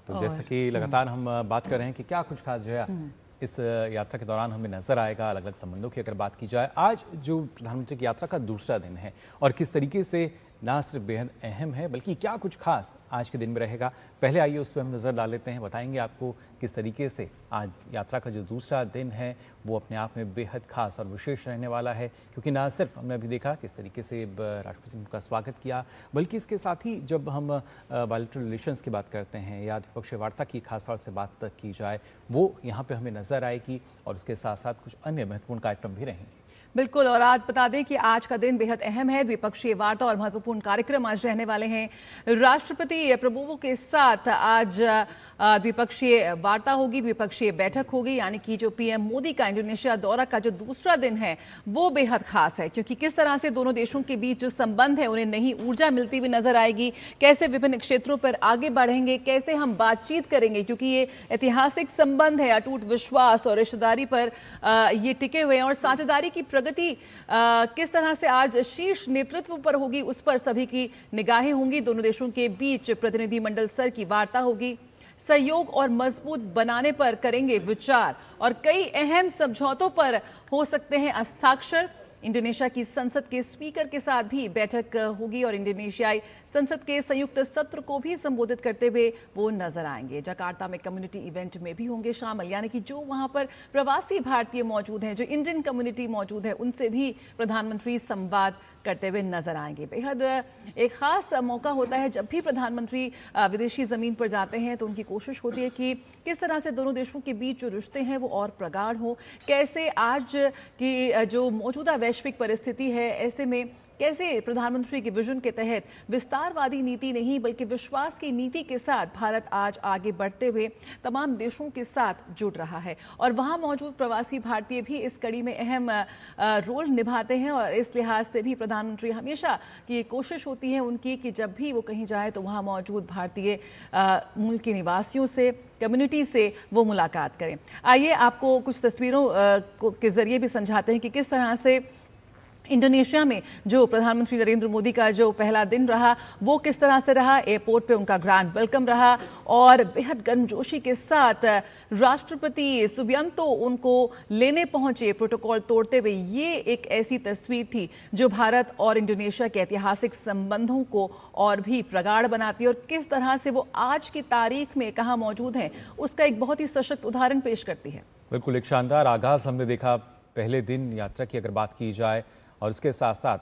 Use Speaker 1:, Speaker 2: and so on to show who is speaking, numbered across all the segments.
Speaker 1: तो जैसा कि लगातार हम बात कर रहे हैं कि क्या कुछ खास जो है इस यात्रा के दौरान हमें नजर आएगा। अलग अलग संबंधों की अगर बात की जाए, आज जो प्रधानमंत्री की यात्रा का दूसरा दिन है और किस तरीके से ना सिर्फ बेहद अहम है बल्कि क्या कुछ खास आज के दिन में रहेगा, पहले आइए उस पर हम नज़र डाल लेते हैं। बताएंगे आपको किस तरीके से आज यात्रा का जो दूसरा दिन है वो अपने आप में बेहद खास और विशेष रहने वाला है, क्योंकि ना सिर्फ हमने अभी देखा किस तरीके से राष्ट्रपति ने उनका स्वागत किया, बल्कि इसके साथ ही जब हम बायलैटरल रिलेशंस की बात करते हैं या द्विपक्षीय वार्ता की खास तौर से बात की जाए, वो यहाँ पे हमें नज़र आएगी और उसके साथ साथ कुछ अन्य महत्वपूर्ण कार्यक्रम भी रहेंगे।
Speaker 2: बिल्कुल, और आज बता दें कि आज का दिन बेहद अहम है। द्विपक्षीय वार्ता और महत्वपूर्ण कार्यक्रम आज रहने वाले हैं। राष्ट्रपति प्रमुखों के साथ आज द्विपक्षीय वार्ता होगी, द्विपक्षीय बैठक होगी, यानी कि जो पीएम मोदी का इंडोनेशिया दौरा का जो दूसरा दिन है वो बेहद खास है, क्योंकि किस तरह से दोनों देशों के बीच जो संबंध है उन्हें नई ऊर्जा मिलती हुई नजर आएगी, कैसे विभिन्न क्षेत्रों पर आगे बढ़ेंगे, कैसे हम बातचीत करेंगे, क्योंकि ये ऐतिहासिक संबंध है, अटूट विश्वास और रिश्तेदारी पर ये टिके हुए हैं और साझेदारी की प्रगति किस तरह से आज शीर्ष नेतृत्व पर होगी उस पर सभी की निगाहें होंगी। दोनों देशों के बीच प्रतिनिधिमंडल स्तर की वार्ता होगी, सहयोग और मजबूत बनाने पर करेंगे विचार और कई अहम समझौतों पर हो सकते हैं हस्ताक्षर। इंडोनेशिया की संसद के स्पीकर के साथ भी बैठक होगी और इंडोनेशियाई संसद के संयुक्त सत्र को भी संबोधित करते हुए वो नजर आएंगे। जकार्ता में कम्युनिटी इवेंट में भी होंगे शामिल, यानी कि जो वहां पर प्रवासी भारतीय मौजूद हैं, जो इंडियन कम्युनिटी मौजूद है, उनसे भी प्रधानमंत्री संवाद करते हुए नजर आएंगे। बेहद एक खास मौका होता है जब भी प्रधानमंत्री विदेशी जमीन पर जाते हैं, तो उनकी कोशिश होती है कि किस तरह से दोनों देशों के बीच जो रिश्ते हैं वो और प्रगाढ़ हो, कैसे आज की जो मौजूदा वैश्विक परिस्थिति है ऐसे में कैसे प्रधानमंत्री के विजन के तहत विस्तारवादी नीति नहीं बल्कि विश्वास की नीति के साथ भारत आज आगे बढ़ते हुए तमाम देशों के साथ जुड़ रहा है और वहां मौजूद प्रवासी भारतीय भी इस कड़ी में अहम रोल निभाते हैं। और इस लिहाज से भी प्रधानमंत्री हमेशा की कोशिश होती है उनकी कि जब भी वो कहीं जाए तो वहां मौजूद भारतीय मूल के निवासियों से, कम्युनिटी से वो मुलाकात करें। आइए आपको कुछ तस्वीरों के जरिए भी समझाते हैं कि किस तरह से इंडोनेशिया में जो प्रधानमंत्री नरेंद्र मोदी का जो पहला दिन रहा वो किस तरह से रहा। एयरपोर्ट पे उनका ग्रैंड वेलकम रहा और बेहद गर्मजोशी के साथ राष्ट्रपति सुबियांतो उनको लेने पहुंचे प्रोटोकॉल तोड़ते हुए। ये एक ऐसी तस्वीर थी जो भारत और इंडोनेशिया के ऐतिहासिक संबंधों को और भी प्रगाढ़ बनाती है और किस तरह से वो आज की तारीख में कहाँ मौजूद हैं उसका एक बहुत ही सशक्त उदाहरण पेश करती है।
Speaker 1: बिल्कुल, एक शानदार आगाज हमने देखा पहले दिन यात्रा की अगर बात की जाए, और उसके साथ साथ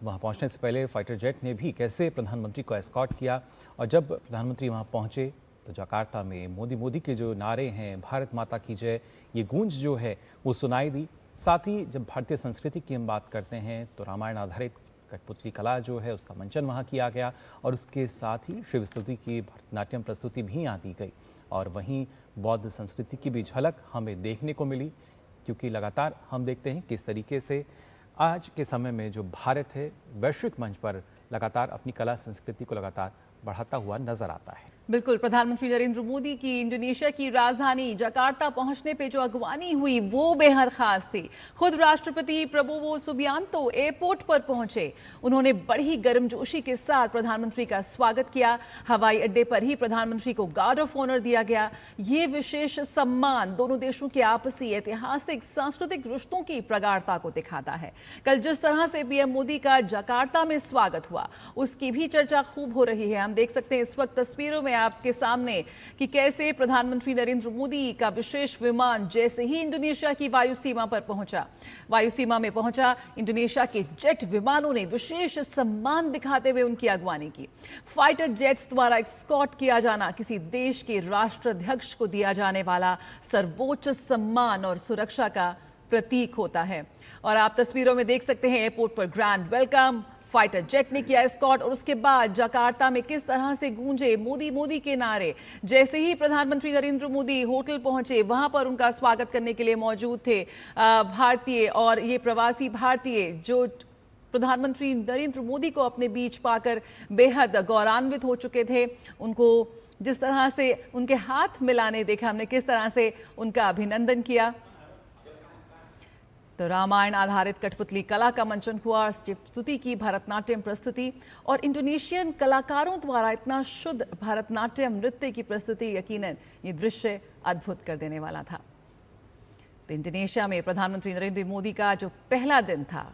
Speaker 1: वहां पहुंचने से पहले फाइटर जेट ने भी कैसे प्रधानमंत्री को एस्कॉर्ट किया। और जब प्रधानमंत्री वहां पहुंचे तो जकार्ता में मोदी मोदी के जो नारे हैं, भारत माता की जय, ये गूंज जो है वो सुनाई दी। साथ ही जब भारतीय संस्कृति की हम बात करते हैं तो रामायण आधारित कठपुतली कला जो है उसका मंचन वहाँ किया गया और उसके साथ ही शिव स्तुति की भरतनाट्यम प्रस्तुति भी यहाँ दी गई। और वहीं बौद्ध संस्कृति की भी झलक हमें देखने को मिली, क्योंकि लगातार हम देखते हैं किस तरीके से आज के समय में जो भारत है वैश्विक मंच पर लगातार अपनी कला संस्कृति को लगातार बढ़ाता हुआ नजर आता है।
Speaker 2: बिल्कुल, प्रधानमंत्री नरेंद्र मोदी की इंडोनेशिया की राजधानी जकार्ता पहुंचने पे जो अगवानी हुई वो बेहद खास थी। खुद राष्ट्रपति प्रबोवो सुबियांतो एयरपोर्ट पर पहुंचे, उन्होंने बड़ी गर्मजोशी के साथ प्रधानमंत्री का स्वागत किया। हवाई अड्डे पर ही प्रधानमंत्री को गार्ड ऑफ ऑनर दिया गया। ये विशेष सम्मान दोनों देशों के आपसी ऐतिहासिक सांस्कृतिक रिश्तों की प्रगाढ़ता को दिखाता है। कल जिस तरह से पीएम मोदी का जकार्ता में स्वागत हुआ उसकी भी चर्चा खूब हो रही है। हम देख सकते हैं इस वक्त तस्वीरों में आपके सामने कि कैसे प्रधानमंत्री नरेंद्र मोदी का विशेष विमान जैसे ही इंडोनेशिया की वायु सीमा पर पहुंचा, वायु सीमा में पहुंचा, इंडोनेशिया के जेट विमानों ने विशेष सम्मान दिखाते हुए उनकी अगवानी की। फाइटर जेट्स द्वारा एस्कॉर्ट किया जाना किसी देश के राष्ट्राध्यक्ष को दिया जाने वाला सर्वोच्च सम्मान और सुरक्षा का प्रतीक होता है। और आप तस्वीरों में देख सकते हैं एयरपोर्ट पर ग्रैंड वेलकम, फाइटर जेट ने किया एस्कॉर्ट और उसके बाद जकार्ता में किस तरह से गूंजे मोदी मोदी के नारे। जैसे ही प्रधानमंत्री नरेंद्र मोदी होटल पहुंचे वहां पर उनका स्वागत करने के लिए मौजूद थे भारतीय और ये प्रवासी भारतीय जो प्रधानमंत्री नरेंद्र मोदी को अपने बीच पाकर बेहद गौरवान्वित हो चुके थे। उनको जिस तरह से उनके हाथ मिलाने देखा हमने, किस तरह से उनका अभिनंदन किया। तो रामायण आधारित कठपुतली कला का मंचन हुआ, स्तुति की भरतनाट्यम प्रस्तुति और इंडोनेशियन कलाकारों द्वारा इतना शुद्ध भरतनाट्यम नृत्य की प्रस्तुति, यकीनन ये दृश्य अद्भुत कर देने वाला था। तो इंडोनेशिया में प्रधानमंत्री नरेंद्र मोदी का जो पहला दिन था,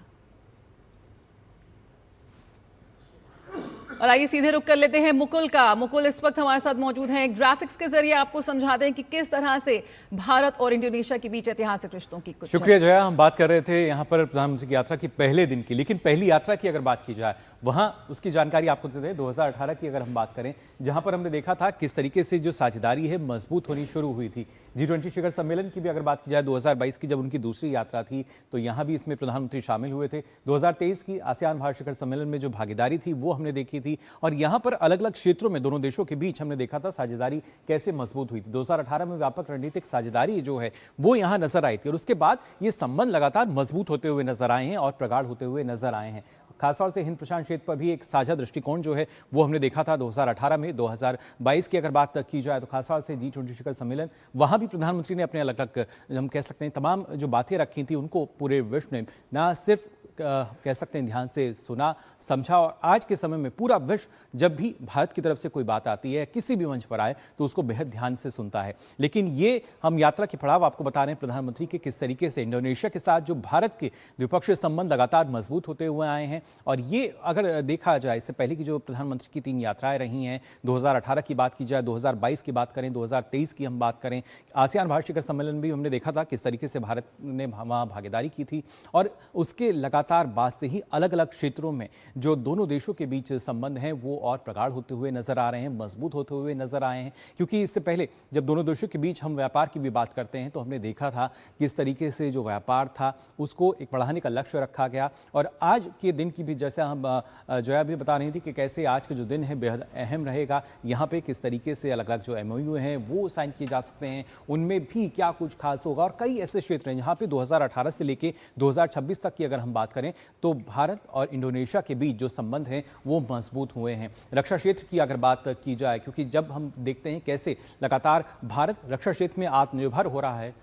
Speaker 2: और आइए सीधे रुक कर लेते हैं मुकुल का। मुकुल इस वक्त हमारे साथ मौजूद हैं। ग्राफिक्स के जरिए आपको समझा दें कि किस तरह से भारत और इंडोनेशिया के बीच ऐतिहासिक रिश्तों की कुछ।
Speaker 1: शुक्रिया जया। हम बात कर रहे थे यहाँ पर प्रधानमंत्री की यात्रा की पहले दिन की, लेकिन पहली यात्रा की अगर बात की जाए वहाँ उसकी जानकारी आपको देते हैं। 2018 की अगर हम बात करें, जहाँ पर हमने देखा था किस तरीके से जो साझेदारी है मजबूत होनी शुरू हुई थी। G20 शिखर सम्मेलन की भी अगर बात की जाए 2022 की, जब उनकी दूसरी यात्रा थी, तो यहाँ भी इसमें प्रधानमंत्री शामिल हुए थे। 2023 की आसियान भारत शिखर सम्मेलन में जो भागीदारी थी वो हमने देखी थी, और यहाँ पर अलग अलग क्षेत्रों में दोनों देशों के बीच हमने देखा था साझेदारी कैसे मजबूत हुई थी। 2018 में व्यापक रणनीतिक साझेदारी जो है वो यहाँ नजर आई थी, और उसके बाद ये संबंध लगातार मजबूत होते हुए नजर आए हैं और प्रगाढ़ होते हुए नजर आए हैं। खासतौर से हिंद प्रशांत क्षेत्र पर भी एक साझा दृष्टिकोण जो है वो हमने देखा था 2018 में। 2022 की अगर बात की जाए तो खासतौर से G20 शिखर सम्मेलन, वहाँ भी प्रधानमंत्री ने अपने अलग अलग, हम कह सकते हैं, तमाम जो बातें रखी थी उनको पूरे विश्व ने ना सिर्फ कह सकते हैं ध्यान से सुना, समझा, और आज के समय में पूरा विश्व जब भी भारत की तरफ से कोई बात आती है, किसी भी मंच पर आए, तो उसको बेहद ध्यान से सुनता है। लेकिन ये हम यात्रा के पड़ाव आपको बता रहे हैं प्रधानमंत्री के, किस तरीके से इंडोनेशिया के साथ जो भारत के द्विपक्षीय संबंध लगातार मजबूत होते हुए आए हैं। और ये अगर देखा जाए, इससे पहले की जो प्रधानमंत्री की 3 यात्राएं रही हैं, 2018 की बात की जाए, 2022 की बात करें, 2023 की हम बात करें, आसियान भारत शिखर सम्मेलन भी हमने देखा था किस तरीके से भारत ने वहाँ भागीदारी की थी, और उसके लगातार बाद से ही अलग अलग क्षेत्रों में जो दोनों देशों के बीच संबंध हैं वो और प्रगाढ़ होते हुए नजर आ रहे हैं, मजबूत होते हुए नजर आए हैं। क्योंकि इससे पहले जब दोनों देशों के बीच हम व्यापार की भी बात करते हैं तो हमने देखा था किस तरीके से जो व्यापार था उसको एक बढ़ाने का लक्ष्य रखा गया। और आज के दिन की भी, जैसे हम जया भी बता रही थी कि कैसे आज का जो दिन है बेहद अहम रहेगा। यहाँ पे किस तरीके से अलग अलग जो MOU हैं वो साइन किए जा सकते हैं, उनमें भी क्या कुछ खास होगा। और कई ऐसे क्षेत्र हैं जहाँ पे 2018 से लेके 2026 तक की अगर हम बात करें तो भारत और इंडोनेशिया के बीच जो संबंध हैं वो मजबूत हुए हैं। रक्षा क्षेत्र की अगर बात की जाए, क्योंकि जब हम देखते हैं कैसे लगातार भारत रक्षा क्षेत्र में आत्मनिर्भर हो रहा है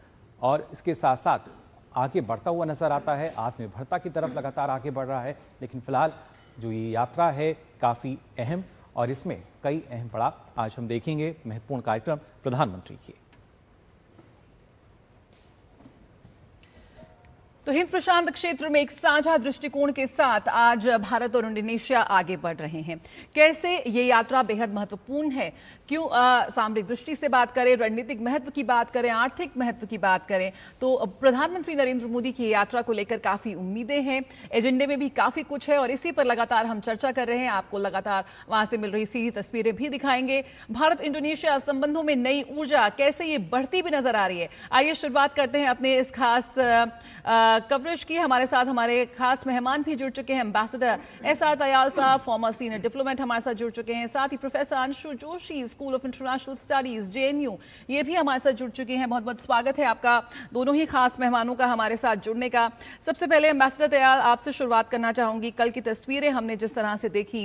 Speaker 1: और इसके साथ साथ आगे बढ़ता हुआ नजर आता है, आत्मनिर्भरता की तरफ लगातार आगे बढ़ रहा है। लेकिन फिलहाल जो ये यात्रा है काफ़ी अहम, और इसमें कई अहम पड़ाव आज हम देखेंगे, महत्वपूर्ण कार्यक्रम प्रधानमंत्री की।
Speaker 2: तो हिंद प्रशांत क्षेत्र में एक साझा दृष्टिकोण के साथ आज भारत और इंडोनेशिया आगे बढ़ रहे हैं। कैसे ये यात्रा बेहद महत्वपूर्ण है, क्यों सामरिक दृष्टि से बात करें, रणनीतिक महत्व की बात करें, आर्थिक महत्व की बात करें, तो प्रधानमंत्री नरेंद्र मोदी की यात्रा को लेकर काफी उम्मीदें हैं। एजेंडे में भी काफी कुछ है और इसी पर लगातार हम चर्चा कर रहे हैं। आपको लगातार वहां से मिल रही सीधी तस्वीरें भी दिखाएंगे। भारत इंडोनेशिया संबंधों में नई ऊर्जा कैसे ये बढ़ती भी नजर आ रही है। आइए शुरुआत करते हैं अपने इस खास कवरेज की। हमारे साथ हमारे खास मेहमान भी जुड़ चुके हैं। एम्बेसडर SR दयाल साहब, फॉर्मर सीनियर डिप्लोमेट, हमारे साथ जुड़ चुके हैं। साथ ही professor Anshu Joshi, school of international studies JNU, ये भी हमारे साथ जुड़ चुके हैं। बहुत बहुत स्वागत है आपका दोनों ही खास मेहमानों का हमारे साथ जुड़ने का। सबसे पहले एम्बेसडर दयाल, आपसे शुरुआत करना चाहूंगी। कल की तस्वीरें हमने जिस तरह से देखी,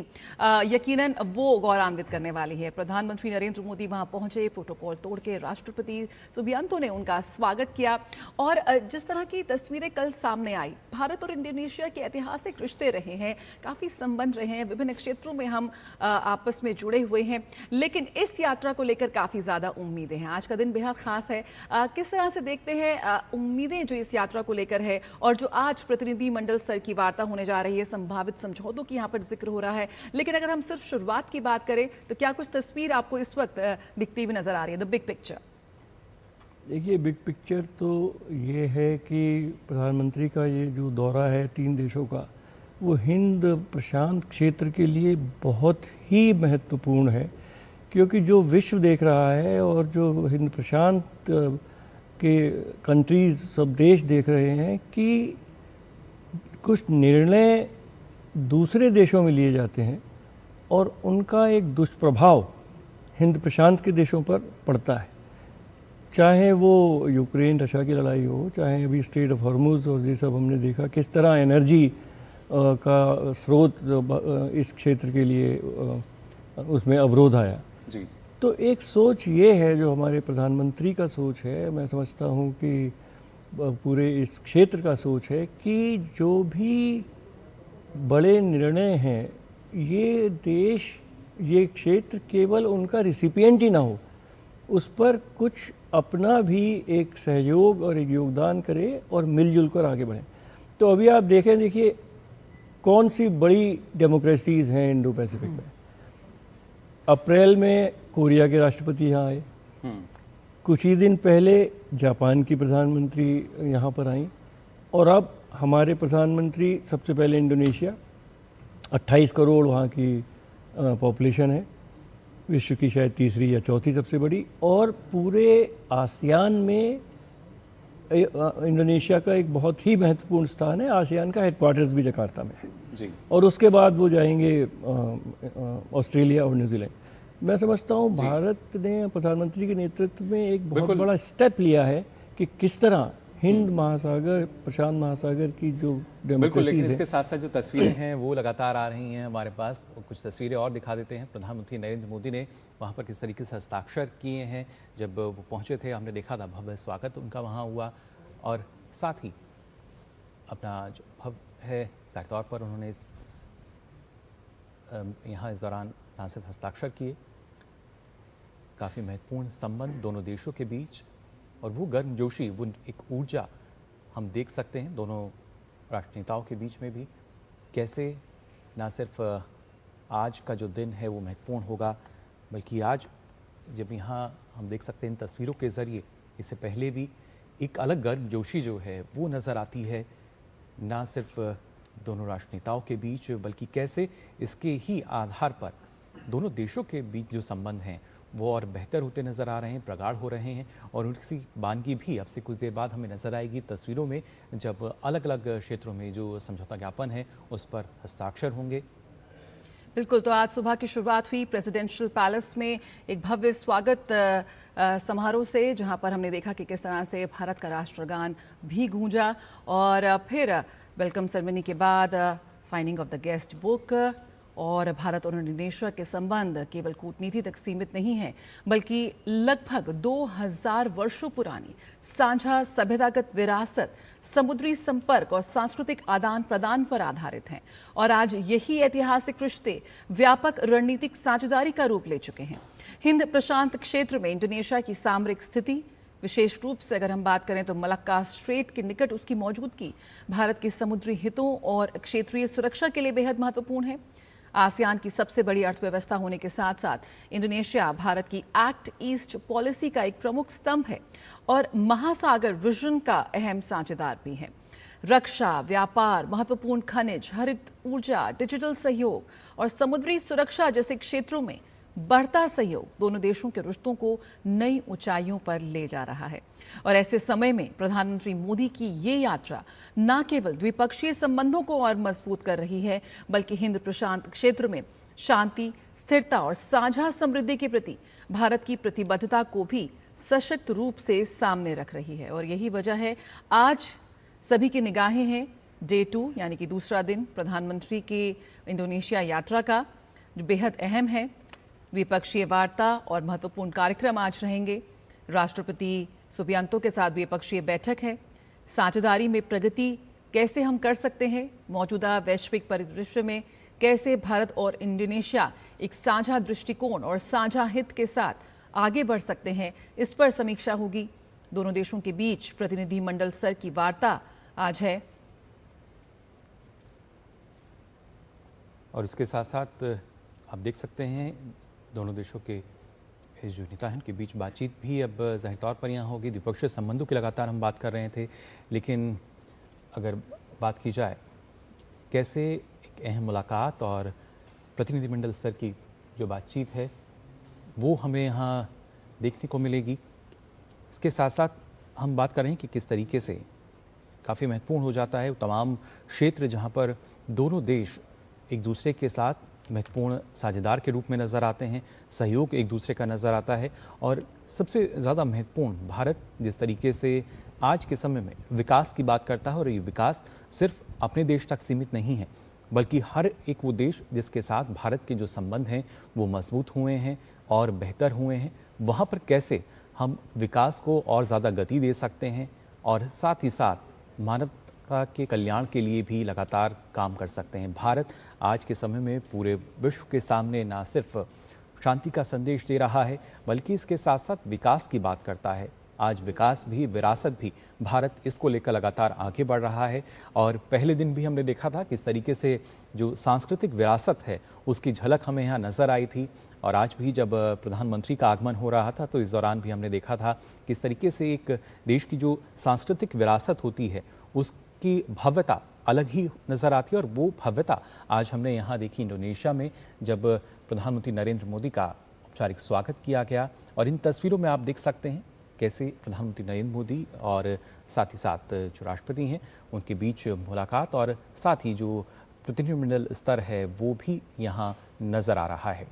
Speaker 2: यकीनन वो गौरवान्वित करने वाली है। प्रधानमंत्री नरेंद्र मोदी वहां पहुंचे, प्रोटोकॉल तोड़ के राष्ट्रपति सुबियांतो ने उनका स्वागत किया, और जिस तरह की तस्वीरें कल सामने आई, भारत और इंडोनेशिया के ऐतिहासिक रिश्ते रहे हैं, काफी संबंध रहे हैं, विभिन्न क्षेत्रों में हम आपस में जुड़े हुए हैं, लेकिन इस यात्रा को लेकर काफी ज्यादा उम्मीदें हैं। आज का दिन बेहद खास है। किस तरह से देखते हैं उम्मीदें जो इस यात्रा को लेकर है, और जो आज प्रतिनिधिमंडल स्तर की वार्ता होने जा रही है, संभावित समझौतों की यहाँ पर जिक्र हो रहा है। लेकिन अगर हम सिर्फ शुरुआत की बात करें तो क्या कुछ तस्वीर आपको इस वक्त दिखती हुई नजर आ रही है, द बिग पिक्चर?
Speaker 3: देखिए, बिग पिक्चर तो ये है कि प्रधानमंत्री का ये जो दौरा है 3 देशों का, वो हिंद प्रशांत क्षेत्र के लिए बहुत ही महत्वपूर्ण है। क्योंकि जो विश्व देख रहा है और जो हिंद प्रशांत के कंट्रीज, सब देश देख रहे हैं कि कुछ निर्णय दूसरे देशों में लिए जाते हैं और उनका एक दुष्प्रभाव हिंद प्रशांत के देशों पर पड़ता है। चाहे वो यूक्रेन रशिया की लड़ाई हो, चाहे अभी स्ट्रेट ऑफ हॉर्मुज, और ये सब हमने देखा किस तरह एनर्जी का स्रोत इस क्षेत्र के लिए उसमें अवरोध आया
Speaker 1: जी।
Speaker 3: तो एक सोच ये है, जो हमारे प्रधानमंत्री का सोच है, मैं समझता हूँ कि पूरे इस क्षेत्र का सोच है कि जो भी बड़े निर्णय हैं, ये देश, ये क्षेत्र केवल उनका रिसिपिएंट ही ना हो, उस पर कुछ अपना भी एक सहयोग और एक योगदान करे और मिलजुल कर आगे बढ़ें। तो अभी आप देखिए कौन सी बड़ी डेमोक्रेसीज हैं इंडो पैसिफिक में। अप्रैल में कोरिया के राष्ट्रपति यहाँ आए, कुछ ही दिन पहले जापान की प्रधानमंत्री यहाँ पर आई, और अब हमारे प्रधानमंत्री सबसे पहले इंडोनेशिया, 28 करोड़ वहाँ की पॉपुलेशन है, विश्व की शायद तीसरी या चौथी सबसे बड़ी, और पूरे आसियान में इंडोनेशिया का एक बहुत ही महत्वपूर्ण स्थान है। आसियान का हेडक्वार्टर्स भी जकार्ता में है
Speaker 1: जी।
Speaker 3: और उसके बाद वो जाएंगे ऑस्ट्रेलिया और न्यूजीलैंड। मैं समझता हूँ भारत ने प्रधानमंत्री के नेतृत्व में एक बहुत बड़ा स्टेप लिया है कि किस तरह हिंद महासागर, प्रशांत महासागर की जो
Speaker 1: बिल्कुल, लेकिन
Speaker 3: डेमोक्रेसी
Speaker 1: इसके साथ साथ जो तस्वीरें हैं वो लगातार आ रही हैं हमारे पास। कुछ तस्वीरें और दिखा देते हैं। प्रधानमंत्री नरेंद्र मोदी ने वहाँ पर किस तरीके से हस्ताक्षर किए हैं। जब वो पहुँचे थे हमने देखा था, भव्य स्वागत उनका वहाँ हुआ, और साथ ही अपना जो भव्य है जाहिर तौर पर उन्होंने यहाँ इस दौरान ना सिर्फ हस्ताक्षर किए, काफ़ी महत्वपूर्ण संबंध दोनों देशों के बीच, और वो गर्मजोशी, वो एक ऊर्जा हम देख सकते हैं दोनों राष्ट्र नेताओं के बीच में भी। कैसे ना सिर्फ आज का जो दिन है वो महत्वपूर्ण होगा, बल्कि आज जब यहाँ हम देख सकते हैं इन तस्वीरों के ज़रिए, इससे पहले भी एक अलग गर्मजोशी जो है वो नज़र आती है, ना सिर्फ दोनों राष्ट्र नेताओं के बीच, बल्कि कैसे इसके ही आधार पर दोनों देशों के बीच जो संबंध हैं वो और बेहतर होते नज़र आ रहे हैं, प्रगाढ़ हो रहे हैं। और उनकी बानगी भी अब से कुछ देर बाद हमें नज़र आएगी तस्वीरों में, जब अलग अलग क्षेत्रों में जो समझौता ज्ञापन है उस पर हस्ताक्षर होंगे।
Speaker 2: बिल्कुल, तो आज सुबह की शुरुआत हुई प्रेसिडेंशियल पैलेस में एक भव्य स्वागत समारोह से, जहां पर हमने देखा कि किस तरह से भारत का राष्ट्रगान भी गूंजा, और फिर वेलकम सेरेमनी के बाद signing off the guest book. और भारत और इंडोनेशिया के संबंध केवल कूटनीति तक सीमित नहीं है, बल्कि लगभग 2000 वर्षों पुरानी साझा सभ्यतागत विरासत, समुद्री संपर्क और सांस्कृतिक आदान प्रदान पर आधारित हैं। और आज यही ऐतिहासिक रिश्ते व्यापक रणनीतिक साझेदारी का रूप ले चुके हैं। हिंद प्रशांत क्षेत्र में इंडोनेशिया की सामरिक स्थिति, विशेष रूप से अगर हम बात करें तो मलक्का स्ट्रेट के निकट उसकी मौजूदगी, भारत के समुद्री हितों और क्षेत्रीय सुरक्षा के लिए बेहद महत्वपूर्ण है। आसियान की सबसे बड़ी अर्थव्यवस्था होने के साथ साथ इंडोनेशिया भारत की एक्ट ईस्ट पॉलिसी का एक प्रमुख स्तंभ है और महासागर विजन का अहम साझेदार भी है। रक्षा, व्यापार, महत्वपूर्ण खनिज, हरित ऊर्जा, डिजिटल सहयोग और समुद्री सुरक्षा जैसे क्षेत्रों में बढ़ता सहयोग दोनों देशों के रिश्तों को नई ऊंचाइयों पर ले जा रहा है। और ऐसे समय में प्रधानमंत्री मोदी की ये यात्रा न केवल द्विपक्षीय संबंधों को और मजबूत कर रही है, बल्कि हिंद प्रशांत क्षेत्र में शांति, स्थिरता और साझा समृद्धि के प्रति भारत की प्रतिबद्धता को भी सशक्त रूप से सामने रख रही है। और यही वजह है आज सभी की निगाहें हैं डे 2 यानी कि दूसरा दिन प्रधानमंत्री की इंडोनेशिया यात्रा का, जो बेहद अहम है। द्विपक्षीय वार्ता और महत्वपूर्ण कार्यक्रम आज रहेंगे। राष्ट्रपति सुबियांतो के साथ द्विपक्षीय बैठक है। साझेदारी में प्रगति कैसे हम कर सकते हैं, मौजूदा वैश्विक परिदृश्य में कैसे भारत और इंडोनेशिया एक साझा दृष्टिकोण और साझा हित के साथ आगे बढ़ सकते हैं, इस पर समीक्षा होगी। दोनों देशों के बीच प्रतिनिधिमंडल स्तर की वार्ता आज है।
Speaker 1: और इसके साथ साथ आप देख सकते हैं दोनों देशों के जो नेता हैं उनके बीच बातचीत भी अब जाहिर तौर पर यहाँ होगी। द्विपक्षीय संबंधों की लगातार हम बात कर रहे थे, लेकिन अगर बात की जाए कैसे एक अहम मुलाकात और प्रतिनिधिमंडल स्तर की जो बातचीत है वो हमें यहाँ देखने को मिलेगी। इसके साथ साथ हम बात कर रहे हैं कि किस तरीके से काफ़ी महत्वपूर्ण हो जाता है तमाम क्षेत्र जहाँ पर दोनों देश एक दूसरे के साथ महत्वपूर्ण साझेदार के रूप में नज़र आते हैं, सहयोग एक दूसरे का नज़र आता है। और सबसे ज़्यादा महत्वपूर्ण, भारत जिस तरीके से आज के समय में विकास की बात करता है, और ये विकास सिर्फ अपने देश तक सीमित नहीं है, बल्कि हर एक वो देश जिसके साथ भारत के जो संबंध हैं वो मजबूत हुए हैं और बेहतर हुए हैं, वहाँ पर कैसे हम विकास को और ज़्यादा गति दे सकते हैं और साथ ही साथ मानवता के कल्याण के लिए भी लगातार काम कर सकते हैं। भारत आज के समय में पूरे विश्व के सामने ना सिर्फ शांति का संदेश दे रहा है, बल्कि इसके साथ साथ विकास की बात करता है। आज विकास भी, विरासत भी, भारत इसको लेकर लगातार आगे बढ़ रहा है। और पहले दिन भी हमने देखा था किस तरीके से जो सांस्कृतिक विरासत है उसकी झलक हमें यहाँ नज़र आई थी। और आज भी जब प्रधानमंत्री का आगमन हो रहा था तो इस दौरान भी हमने देखा था किस तरीके से एक देश की जो सांस्कृतिक विरासत होती है उसकी भव्यता अलग ही नज़र आती है। और वो भव्यता आज हमने यहाँ देखी इंडोनेशिया में, जब प्रधानमंत्री नरेंद्र मोदी का औपचारिक स्वागत किया गया। और इन तस्वीरों में आप देख सकते हैं कैसे प्रधानमंत्री नरेंद्र मोदी और साथ ही साथ जो राष्ट्रपति हैं उनके बीच मुलाकात और साथ ही जो प्रतिनिधिमंडल स्तर है वो भी यहाँ नज़र आ रहा है।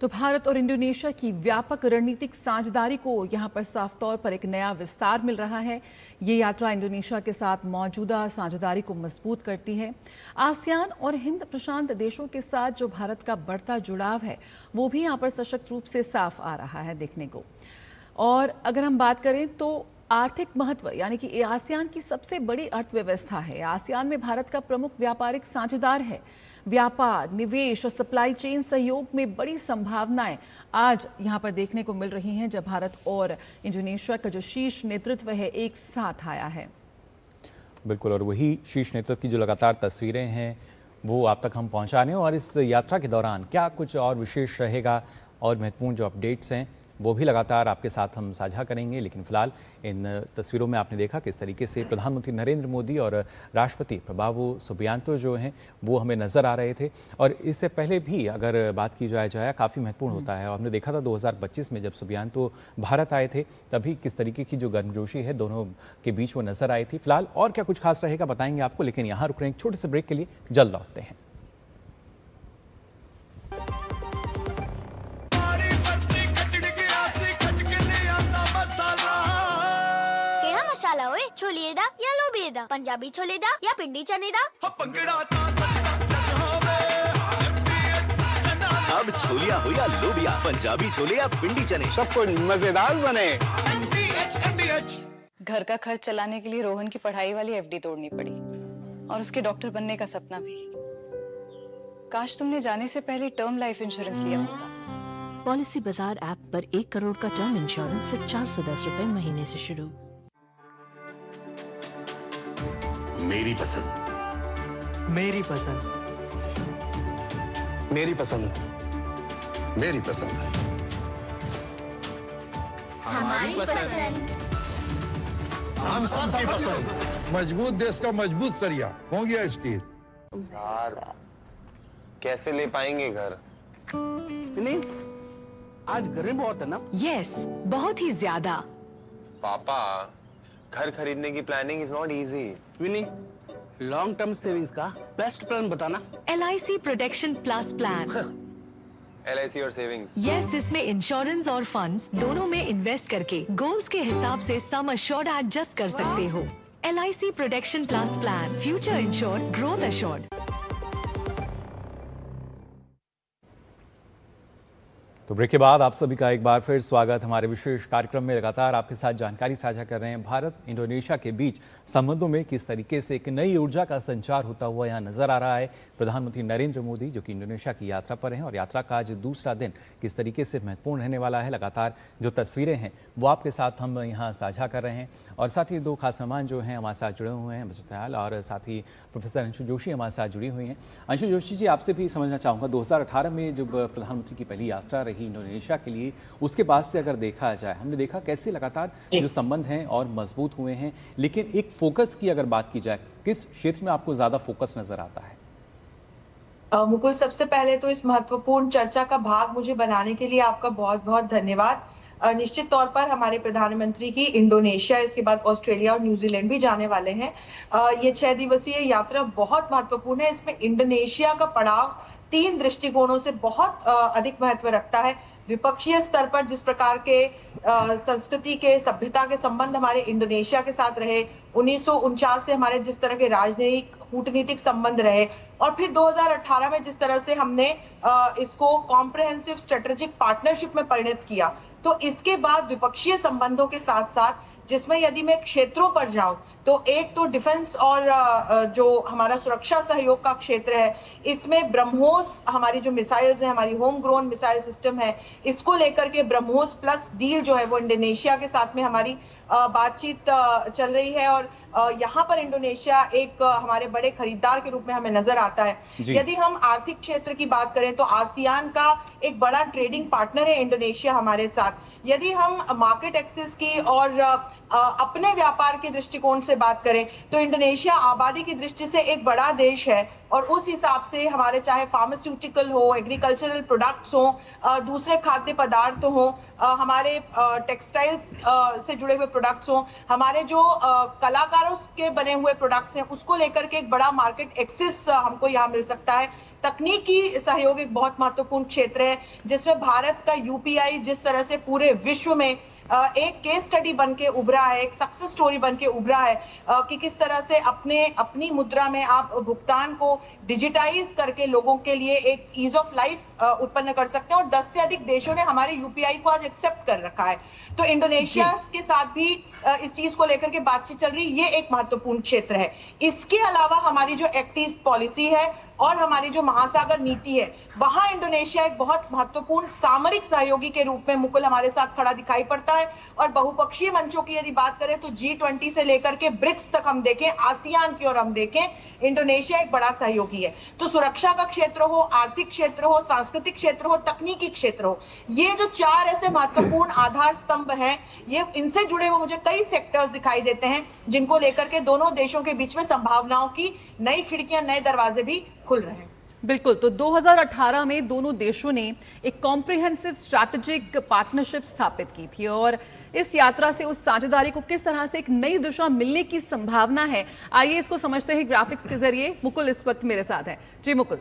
Speaker 2: तो भारत और इंडोनेशिया की व्यापक रणनीतिक साझेदारी को यहां पर साफ तौर पर एक नया विस्तार मिल रहा है। ये यात्रा इंडोनेशिया के साथ मौजूदा साझेदारी को मजबूत करती है। आसियान और हिंद प्रशांत देशों के साथ जो भारत का बढ़ता जुड़ाव है वो भी यहां पर सशक्त रूप से साफ आ रहा है देखने को। और अगर हम बात करें तो आर्थिक महत्व, यानी कि आसियान की सबसे बड़ी अर्थव्यवस्था है। आसियान में भारत का प्रमुख व्यापारिक साझेदार है। व्यापार, निवेश और सप्लाई चेन सहयोग में बड़ी संभावनाएं आज यहां पर देखने को मिल रही हैं, जब भारत और इंडोनेशिया का जो शीर्ष नेतृत्व है एक साथ आया है।
Speaker 1: बिल्कुल, और वही शीर्ष नेतृत्व की जो लगातार तस्वीरें हैं वो आप तक हम पहुंचा रहे हैं। और इस यात्रा के दौरान क्या कुछ और विशेष रहेगा और महत्वपूर्ण जो अपडेट्स हैं वो भी लगातार आपके साथ हम साझा करेंगे। लेकिन फिलहाल इन तस्वीरों में आपने देखा किस तरीके से प्रधानमंत्री नरेंद्र मोदी और राष्ट्रपति प्रभावो सुबियांतो जो हैं वो हमें नज़र आ रहे थे। और इससे पहले भी अगर बात की जाए काफ़ी महत्वपूर्ण होता है। और हमने देखा था 2025 में जब सुबियांतो भारत आए थे तभी किस तरीके की जो गर्मजोशी है दोनों के बीच वो नज़र आई थी। फिलहाल और क्या कुछ खास रहेगा बताएंगे आपको, लेकिन यहाँ रुक रहे हैं एक छोटे से ब्रेक के लिए, जल्द लौटते हैं।
Speaker 4: छोले दा या लोबिया दा, पंजाबी छोले दा या पिंडी चने दा।
Speaker 5: अब छोलिया हो या लोबिया, पंजाबी छोले या पिंडी चने,
Speaker 6: सब कुछ मजेदार बने।
Speaker 7: घर का खर्च चलाने के लिए रोहन की पढ़ाई वाली एफडी तोड़नी पड़ी और उसके डॉक्टर बनने का सपना भी। काश तुमने जाने से पहले टर्म लाइफ इंश्योरेंस लिया होता।
Speaker 8: पॉलिसी बाजार ऐप पर 1 करोड़ का टर्म इंश्योरेंस सिर्फ 410 रुपए महीने से शुरू।
Speaker 5: मेरी पसंद,
Speaker 6: मेरी पसंद,
Speaker 5: मेरी पसंद, मेरी पसंद,
Speaker 4: हमारी पसंद,
Speaker 5: हम सबकी पसंद।
Speaker 9: मजबूत देश का मजबूत सरिया हो गया स्टील।
Speaker 6: यार कैसे ले पाएंगे घर? नहीं, आज गर्मी बहुत है ना।
Speaker 8: यस, बहुत ही ज्यादा।
Speaker 6: पापा, घर खरीदने की planning is not easy. Vini, long term savings का बेस्ट प्लान बताना।
Speaker 8: LIC protection plus plan.
Speaker 6: LIC और सेविंग्स।
Speaker 8: यस, इसमें इंश्योरेंस और फंड्स दोनों में इन्वेस्ट करके गोल्स के हिसाब से सम अश्योर्ड एडजस्ट कर सकते हो। LIC protection plus plan, future insured, growth assured.
Speaker 1: तो ब्रेक के बाद आप सभी का एक बार फिर स्वागत। हमारे विशेष कार्यक्रम में लगातार आपके साथ जानकारी साझा कर रहे हैं। भारत इंडोनेशिया के बीच संबंधों में किस तरीके से एक नई ऊर्जा का संचार होता हुआ यहाँ नजर आ रहा है। प्रधानमंत्री नरेंद्र मोदी जो कि इंडोनेशिया की यात्रा पर हैं और यात्रा का आज दूसरा दिन किस तरीके से महत्वपूर्ण रहने वाला है। लगातार जो तस्वीरें हैं वो आपके साथ हम यहाँ साझा कर रहे हैं। और साथ ही दो खास मेहमान जो हैं हमारे साथ जुड़े हुए हैं, मजदयाल और साथ ही प्रोफेसर अंशु जोशी हमारे साथ जुड़ी हुई हैं। अंशु जोशी जी, आपसे भी समझना चाहूँगा 2018 में जब प्रधानमंत्री की पहली यात्रा रही इंडोनेशिया के लिए, उसके बाद से अगर देखा जाए हमने देखा कैसे लगातार जो संबंध हैं और मजबूत हुए हैं। लेकिन एक फोकस की अगर बात की जाए, किस क्षेत्र में आपको ज़्यादा फोकस नज़र आता है?
Speaker 10: मुकुल, सबसे पहले तो इस महत्वपूर्ण चर्चा का भाग मुझे बनाने के लिए आपका बहुत बहुत धन्यवाद। निश्चित तौर पर हमारे प्रधानमंत्री की इंडोनेशिया, इसके बाद ऑस्ट्रेलिया और न्यूजीलैंड भी जाने वाले हैं। ये 6 दिवसीय यात्रा बहुत महत्वपूर्ण है। इसमें इंडोनेशिया का पड़ाव 3 दृष्टिकोणों से बहुत अधिक महत्व रखता है। द्विपक्षीय स्तर पर जिस प्रकार के संस्कृति के, सभ्यता के संबंध हमारे इंडोनेशिया के साथ रहे, 1949 से हमारे जिस तरह के राजनयिक कूटनीतिक संबंध रहे, और फिर 2018 में जिस तरह से हमने इसको कॉम्प्रिहेंसिव स्ट्रेटेजिक पार्टनरशिप में परिणत किया, तो इसके बाद द्विपक्षीय संबंधों के साथ साथ जिसमें यदि मैं क्षेत्रों पर जाऊं तो एक तो डिफेंस और जो हमारा सुरक्षा सहयोग का क्षेत्र है, इसमें ब्रह्मोस हमारी जो मिसाइल्स है, हमारी होम ग्रोन मिसाइल सिस्टम है, इसको लेकर के ब्रह्मोस प्लस डील जो है वो इंडोनेशिया के साथ में हमारी बातचीत चल रही है और यहाँ पर इंडोनेशिया एक हमारे बड़े खरीदार के रूप में हमें नजर आता है। यदि हम आर्थिक क्षेत्र की बात करें तो आसियान का एक बड़ा ट्रेडिंग पार्टनर है इंडोनेशिया हमारे साथ। यदि हम मार्केट एक्सेस की और अपने व्यापार के दृष्टिकोण से बात करें तो इंडोनेशिया आबादी की दृष्टि से एक बड़ा देश है और उस हिसाब से हमारे चाहे फार्मास्यूटिकल हो, एग्रीकल्चरल प्रोडक्ट्स हो, दूसरे खाद्य पदार्थ हो, हमारे टेक्सटाइल्स से जुड़े हुए प्रोडक्ट्स हो, हमारे जो कलाकारों के बने हुए प्रोडक्ट्स हैं, उसको लेकर के एक बड़ा मार्केट एक्सेस हमको यहाँ मिल सकता है। तकनीकी सहयोग एक बहुत महत्वपूर्ण क्षेत्र है जिसमें भारत का यूपीआई जिस तरह से पूरे विश्व में एक केस स्टडी बन के उभरा है, एक सक्सेस स्टोरी बन के उभरा है कि किस तरह से अपनी मुद्रा में आप भुगतान को डिजिटाइज करके लोगों के लिए एक ईज ऑफ लाइफ उत्पन्न कर सकते हैं और 10 से अधिक देशों ने हमारे यूपीआई को आज एक्सेप्ट कर रखा है। तो इंडोनेशिया के साथ भी इस चीज को लेकर के बातचीत चल रही, ये एक महत्वपूर्ण क्षेत्र है। इसके अलावा हमारी जो एक्ट ईस्ट पॉलिसी है और हमारी जो महासागर नीति है, वहां इंडोनेशिया एक बहुत महत्वपूर्ण सामरिक सहयोगी के रूप में मुकुल हमारे साथ खड़ा दिखाई पड़ता है। और बहुपक्षीय मंचों की यदि बात करें तो G20 से लेकर के ब्रिक्स तक हम देखें, आसियान की ओर हम देखें, इंडोनेशिया एक बड़ा सहयोगी है। तो सुरक्षा का क्षेत्र हो, आर्थिक क्षेत्र हो, सांस्कृतिक क्षेत्र हो, तकनीकी क्षेत्र हो, ये जो 4 ऐसे महत्वपूर्ण आधार स्तंभ हैं, ये इनसे जुड़े हुए मुझे कई सेक्टर्स दिखाई देते हैं जिनको लेकर के दोनों देशों के बीच में संभावनाओं की नई खिड़कियां, नए दरवाजे भी खुल रहे हैं।
Speaker 2: बिल्कुल। तो 2018 में दोनों देशों ने एक कॉम्प्रिहेंसिव स्ट्रैटेजिक पार्टनरशिप स्थापित की थी और इस यात्रा से उस साझेदारी को किस तरह से एक नई दिशा मिलने की संभावना है, आइए इसको समझते हैं ग्राफिक्स के जरिए। मुकुल इस वक्त मेरे साथ है। जी मुकुल।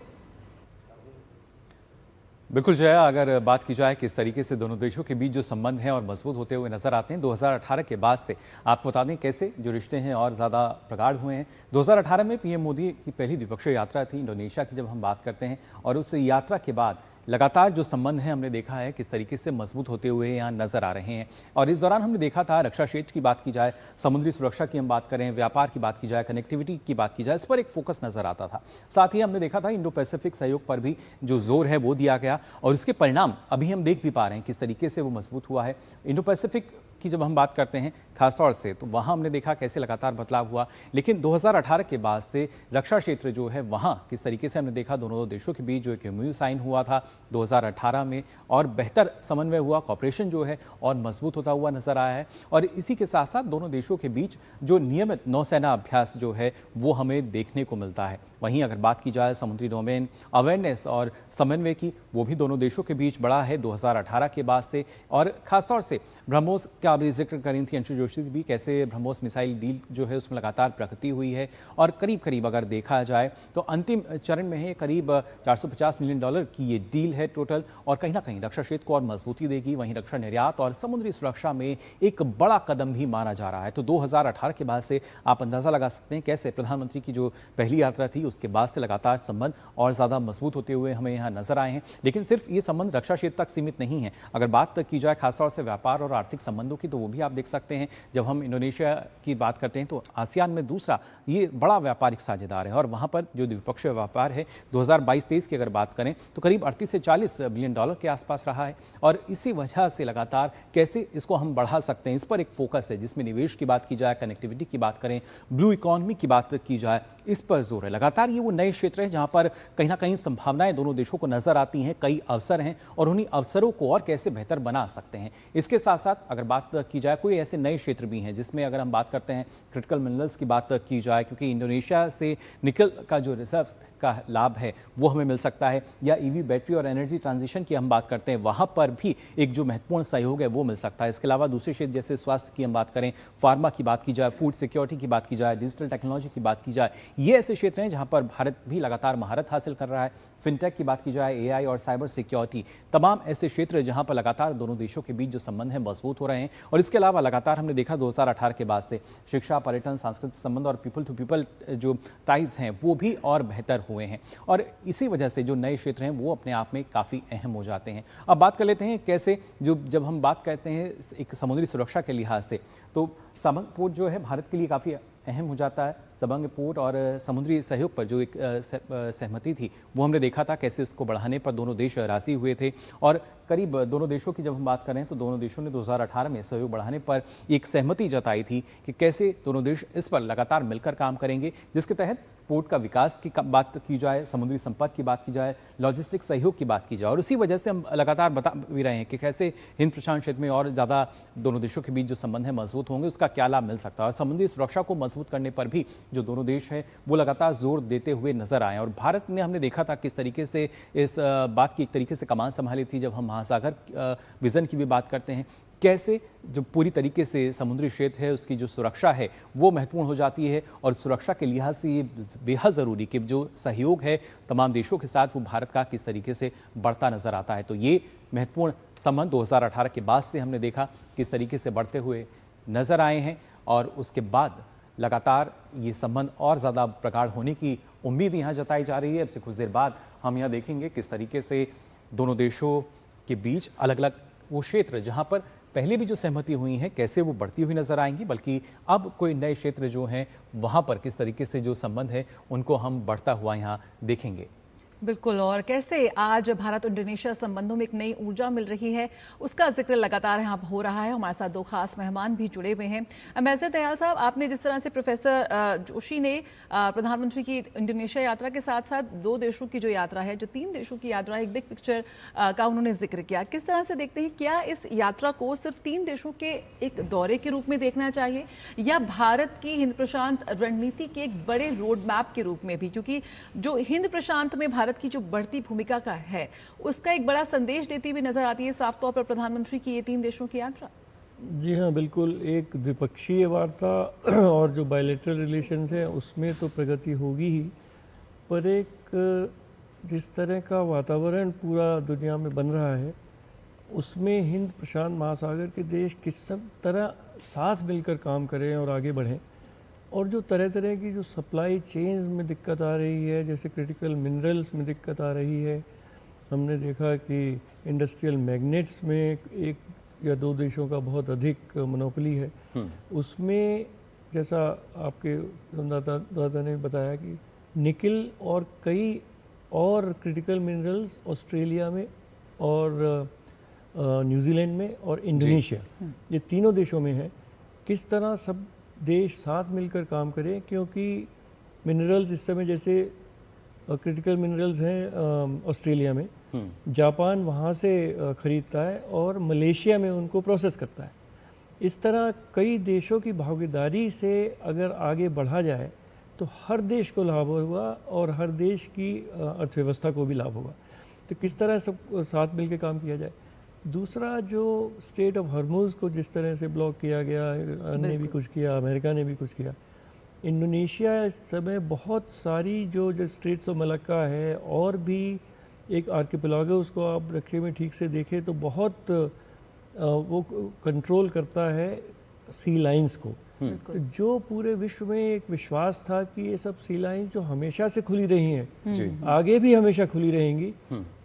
Speaker 1: बिल्कुल जया, अगर बात की जाए किस तरीके से दोनों देशों के बीच जो संबंध हैं और मजबूत होते हुए नजर आते हैं 2018 के बाद से, आपको बता दें कैसे जो रिश्ते हैं और ज़्यादा प्रगाढ़ हुए हैं। 2018 में पीएम मोदी की पहली द्विपक्षीय यात्रा थी इंडोनेशिया की, जब हम बात करते हैं, और उस यात्रा के बाद लगातार जो संबंध हैं हमने देखा है किस तरीके से मजबूत होते हुए यहाँ नजर आ रहे हैं। और इस दौरान हमने देखा था रक्षा क्षेत्र की बात की जाए, समुद्री सुरक्षा की हम बात करें, व्यापार की बात की जाए, कनेक्टिविटी की बात की जाए, इस पर एक फोकस नजर आता था। साथ ही हमने देखा था इंडो पैसिफिक सहयोग पर भी जो जोर है वो दिया गया और उसके परिणाम अभी हम देख भी पा रहे हैं किस तरीके से वो मजबूत हुआ है। इंडो पैसिफिक की जब हम बात करते हैं खासतौर से, तो वहाँ हमने देखा कैसे लगातार बदलाव हुआ, लेकिन 2018 के बाद से रक्षा क्षेत्र जो है वहाँ किस तरीके से हमने देखा दोनों देशों के बीच जो एक MOU साइन हुआ था 2018 में, और बेहतर समन्वय हुआ, कॉपरेशन जो है और मजबूत होता हुआ नजर आया है। और इसी के साथ साथ दोनों देशों के बीच जो नियमित नौसेना अभ्यास जो है वो हमें देखने को मिलता है। वहीं अगर बात की जाए समुद्री डोमेन अवेयरनेस और समन्वय की, वो भी दोनों देशों के बीच बढ़ा है 2018 के बाद से। और खासतौर से ब्रह्मोस का भी जिक्र करी थी अंशु जोशी भी, कैसे ब्रह्मोस मिसाइल डील जो है उसमें लगातार प्रगति हुई है और करीब करीब अगर देखा जाए तो अंतिम चरण में है, करीब $450 मिलियन की ये डील है टोटल, और कहीं ना कहीं रक्षा क्षेत्र को और मजबूती देगी। वहीं रक्षा निर्यात और समुद्री सुरक्षा में एक बड़ा कदम भी माना जा रहा है। तो 2018 के बाद से आप अंदाजा लगा सकते हैं कैसे प्रधानमंत्री की जो पहली यात्रा थी उसके बाद से लगातार संबंध और ज़्यादा मजबूत होते हुए हमें यहाँ नजर आए हैं। लेकिन सिर्फ ये संबंध रक्षा क्षेत्र तक सीमित नहीं है, अगर बात की जाए खासतौर से व्यापार और आर्थिक संबंधों की, तो वो भी आप देख सकते हैं। जब हम इंडोनेशिया की बात करते हैं तो आसियान में दूसरा ये बड़ा व्यापारिक साझेदार है और वहाँ पर जो द्विपक्षीय व्यापार है 2022-23 की अगर बात करें तो करीब 38 से 40 बिलियन डॉलर के आसपास रहा है। और इसी वजह से लगातार कैसे इसको हम बढ़ा सकते हैं, इस पर एक फोकस है, जिसमें निवेश की बात की जाए, कनेक्टिविटी की बात करें, ब्लू इकोनॉमी की बात की जाए, इस पर जोर है। लगातार ये वो नए क्षेत्र है जहाँ पर कहीं ना कहीं संभावनाएं दोनों देशों को नजर आती हैं, कई अवसर हैं और उन्हीं अवसरों को और कैसे बेहतर बना सकते हैं। इसके साथ साथ अगर बात की जाए कोई ऐसे नए क्षेत्र भी हैं जिसमें अगर हम बात करते हैं क्रिटिकल मिनरल्स की बात की जाए, क्योंकि इंडोनेशिया से निकल का जो रिजर्व का लाभ है वो हमें मिल सकता है, या ईवी बैटरी और एनर्जी ट्रांजिशन की हम बात करते हैं वहाँ पर भी एक जो महत्वपूर्ण सहयोग है वो मिल सकता है। इसके अलावा दूसरे क्षेत्र जैसे स्वास्थ्य की हम बात करें, फार्मा की बात की जाए, फूड सिक्योरिटी की बात की जाए, डिजिटल टेक्नोलॉजी की बात की जाए, ये ऐसे क्षेत्र हैं जहाँ पर भारत भी लगातार महारत हासिल कर रहा है। फिनटेक की बात की जाए, AI और साइबर सिक्योरिटी, तमाम ऐसे क्षेत्र जहाँ पर लगातार दोनों देशों के बीच जो संबंध है मजबूत हो रहे हैं। और इसके अलावा लगातार हमने देखा 2018 के बाद से शिक्षा, पर्यटन, सांस्कृतिक संबंध और पीपल टू पीपल जो टाइज हैं वो भी और बेहतर हुए हैं, और इसी वजह से जो नए क्षेत्र हैं वो अपने आप में काफ़ी अहम हो जाते हैं। अब बात कर लेते हैं कैसे, जब हम बात करते हैं एक समुद्री सुरक्षा के लिहाज से, तो सबंग पोर्ट जो है भारत के लिए काफ़ी अहम हो जाता है। सबंग पोर्ट और समुद्री सहयोग पर जो एक सहमति थी वो हमने देखा था कैसे उसको बढ़ाने पर दोनों देश राजी हुए थे, और करीब दोनों देशों की जब हम बात करें तो दोनों देशों ने 2018 में सहयोग बढ़ाने पर एक सहमति जताई थी कि कैसे दोनों देश इस पर लगातार मिलकर काम करेंगे, जिसके तहत पोर्ट का विकास की बात की जाए, समुद्री संपर्क की बात की जाए, लॉजिस्टिक सहयोग की बात की जाए। और उसी वजह से हम लगातार बता भी रहे हैं कि कैसे हिंद प्रशांत क्षेत्र में और ज़्यादा दोनों देशों के बीच जो संबंध है मजबूत होंगे, उसका क्या लाभ मिल सकता है। और समुद्री सुरक्षा को मजबूत करने पर भी जो दोनों देश हैं वो लगातार जोर देते हुए नजर आए। और भारत ने, हमने देखा था किस तरीके से इस बात की एक तरीके से कमान संभाली थी। जब हम महासागर विजन की भी बात करते हैं, कैसे जो पूरी तरीके से समुद्री क्षेत्र है उसकी जो सुरक्षा है वो महत्वपूर्ण हो जाती है, और सुरक्षा के लिहाज से ये बेहद ज़रूरी कि जो सहयोग है तमाम देशों के साथ वो भारत का किस तरीके से बढ़ता नज़र आता है। तो ये महत्वपूर्ण संबंध 2018 के बाद से हमने देखा किस तरीके से बढ़ते हुए नज़र आए हैं, और उसके बाद लगातार ये संबंध और ज़्यादा प्रगाढ़ होने की उम्मीद यहाँ जताई जा रही है। अब से कुछ देर बाद हम यहाँ देखेंगे किस तरीके से दोनों देशों के बीच अलग अलग वो क्षेत्र जहाँ पर पहले भी जो सहमति हुई है कैसे वो बढ़ती हुई नजर आएंगी, बल्कि अब कोई नए क्षेत्र जो हैं वहाँ पर किस तरीके से जो संबंध है उनको हम बढ़ता हुआ यहाँ देखेंगे।
Speaker 2: बिल्कुल, और कैसे आज भारत इंडोनेशिया संबंधों में एक नई ऊर्जा मिल रही है उसका जिक्र लगातार यहाँ हो रहा है। हमारे साथ दो खास मेहमान भी जुड़े हुए हैं। एम्बेसडर दयाल साहब, आपने जिस तरह से प्रोफेसर जोशी ने प्रधानमंत्री की इंडोनेशिया यात्रा के साथ साथ दो देशों की जो यात्रा है, जो 3 देशों की यात्रा है, एक बिग पिक्चर का उन्होंने जिक्र किया, किस तरह से देखते हैं? क्या इस यात्रा को सिर्फ 3 देशों के एक दौरे के रूप में देखना चाहिए, या भारत की हिंद प्रशांत रणनीति के एक बड़े रोड मैप के रूप में भी? क्योंकि जो हिंद प्रशांत में भारत की जो बढ़ती भूमिका का है उसका एक बड़ा संदेश देती हुई नजर आती है साफ तौर पर प्रधानमंत्री की ये 3 देशों की यात्रा।
Speaker 3: जी हाँ, बिल्कुल। एक द्विपक्षीय वार्ता और जो बायलैटरल रिलेशंस हैं उसमें तो प्रगति होगी ही, पर एक जिस तरह का वातावरण पूरा दुनिया में बन रहा है उसमें हिंद प्रशांत महासागर के देश किस तरह साथ मिलकर काम करें और आगे बढ़ें, और जो तरह तरह की जो सप्लाई चेन्स में दिक्कत आ रही है, जैसे क्रिटिकल मिनरल्स में दिक्कत आ रही है, हमने देखा कि इंडस्ट्रियल मैग्नेट्स में एक या 2 देशों का बहुत अधिक मोनोपोली है, उसमें जैसा आपके संवाददाता ने बताया कि निकिल और कई और क्रिटिकल मिनरल्स ऑस्ट्रेलिया में और न्यूजीलैंड में और इंडोनेशिया, ये तीनों देशों में है। किस तरह सब देश साथ मिलकर काम करें, क्योंकि मिनरल्स इस समय जैसे क्रिटिकल मिनरल्स हैं ऑस्ट्रेलिया में, जापान वहाँ से ख़रीदता है और मलेशिया में उनको प्रोसेस करता है। इस तरह कई देशों की भागीदारी से अगर आगे बढ़ा जाए तो हर देश को लाभ होगा और हर देश की अर्थव्यवस्था को भी लाभ होगा। तो किस तरह सब साथ मिलकर काम किया जाए। दूसरा, जो स्ट्रेट ऑफ हॉर्मुज़ को जिस तरह से ब्लॉक किया गया, ने भी कुछ किया, अमेरिका ने भी कुछ किया। इंडोनेशिया इस समय बहुत सारी जो स्ट्रेट्स ऑफ मलक्का है और भी एक आर्किपेलागो, उसको आप नक्शे में ठीक से देखें तो बहुत वो कंट्रोल करता है सी लाइंस को। तो जो पूरे विश्व में एक विश्वास था कि ये सब सी लाइंस जो हमेशा से खुली रही हैं, आगे भी हमेशा खुली रहेंगी,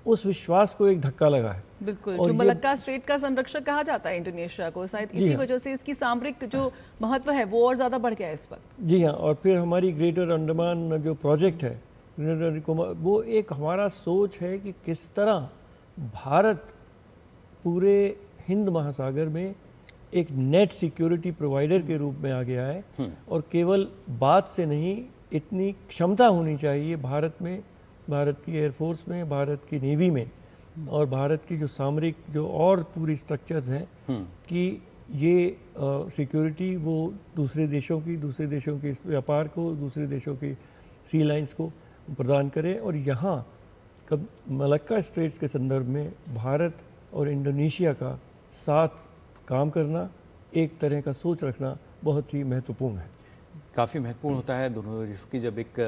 Speaker 3: उस विश्वास को एक धक्का लगा है।
Speaker 2: बिल्कुल, जो मलक्का स्ट्रेट का संरक्षक कहा जाता है इंडोनेशिया को, शायद इसी वजह से इसकी सामरिक जो महत्व है वो और ज़्यादा बढ़ गया है इस वक्त।
Speaker 3: जी हाँ, और फिर हमारी ग्रेटर अंडमान जो प्रोजेक्ट है, वो एक हमारा सोच है कि किस तरह भारत पूरे हिंद महासागर में एक नेट सिक्योरिटी प्रोवाइडर के रूप में आ गया है, और केवल बात से नहीं, इतनी क्षमता होनी चाहिए भारत में, भारत की एयरफोर्स में, भारत की नेवी में, और भारत की जो सामरिक जो और पूरी स्ट्रक्चर्स हैं कि ये सिक्योरिटी वो दूसरे देशों के व्यापार को, दूसरे देशों की सी लाइंस को प्रदान करें। और यहाँ मलक्का स्ट्रेट्स के संदर्भ में भारत और इंडोनेशिया का साथ काम करना, एक तरह का सोच रखना बहुत ही महत्वपूर्ण है।
Speaker 1: काफ़ी महत्वपूर्ण होता है दोनों देशों की जब एक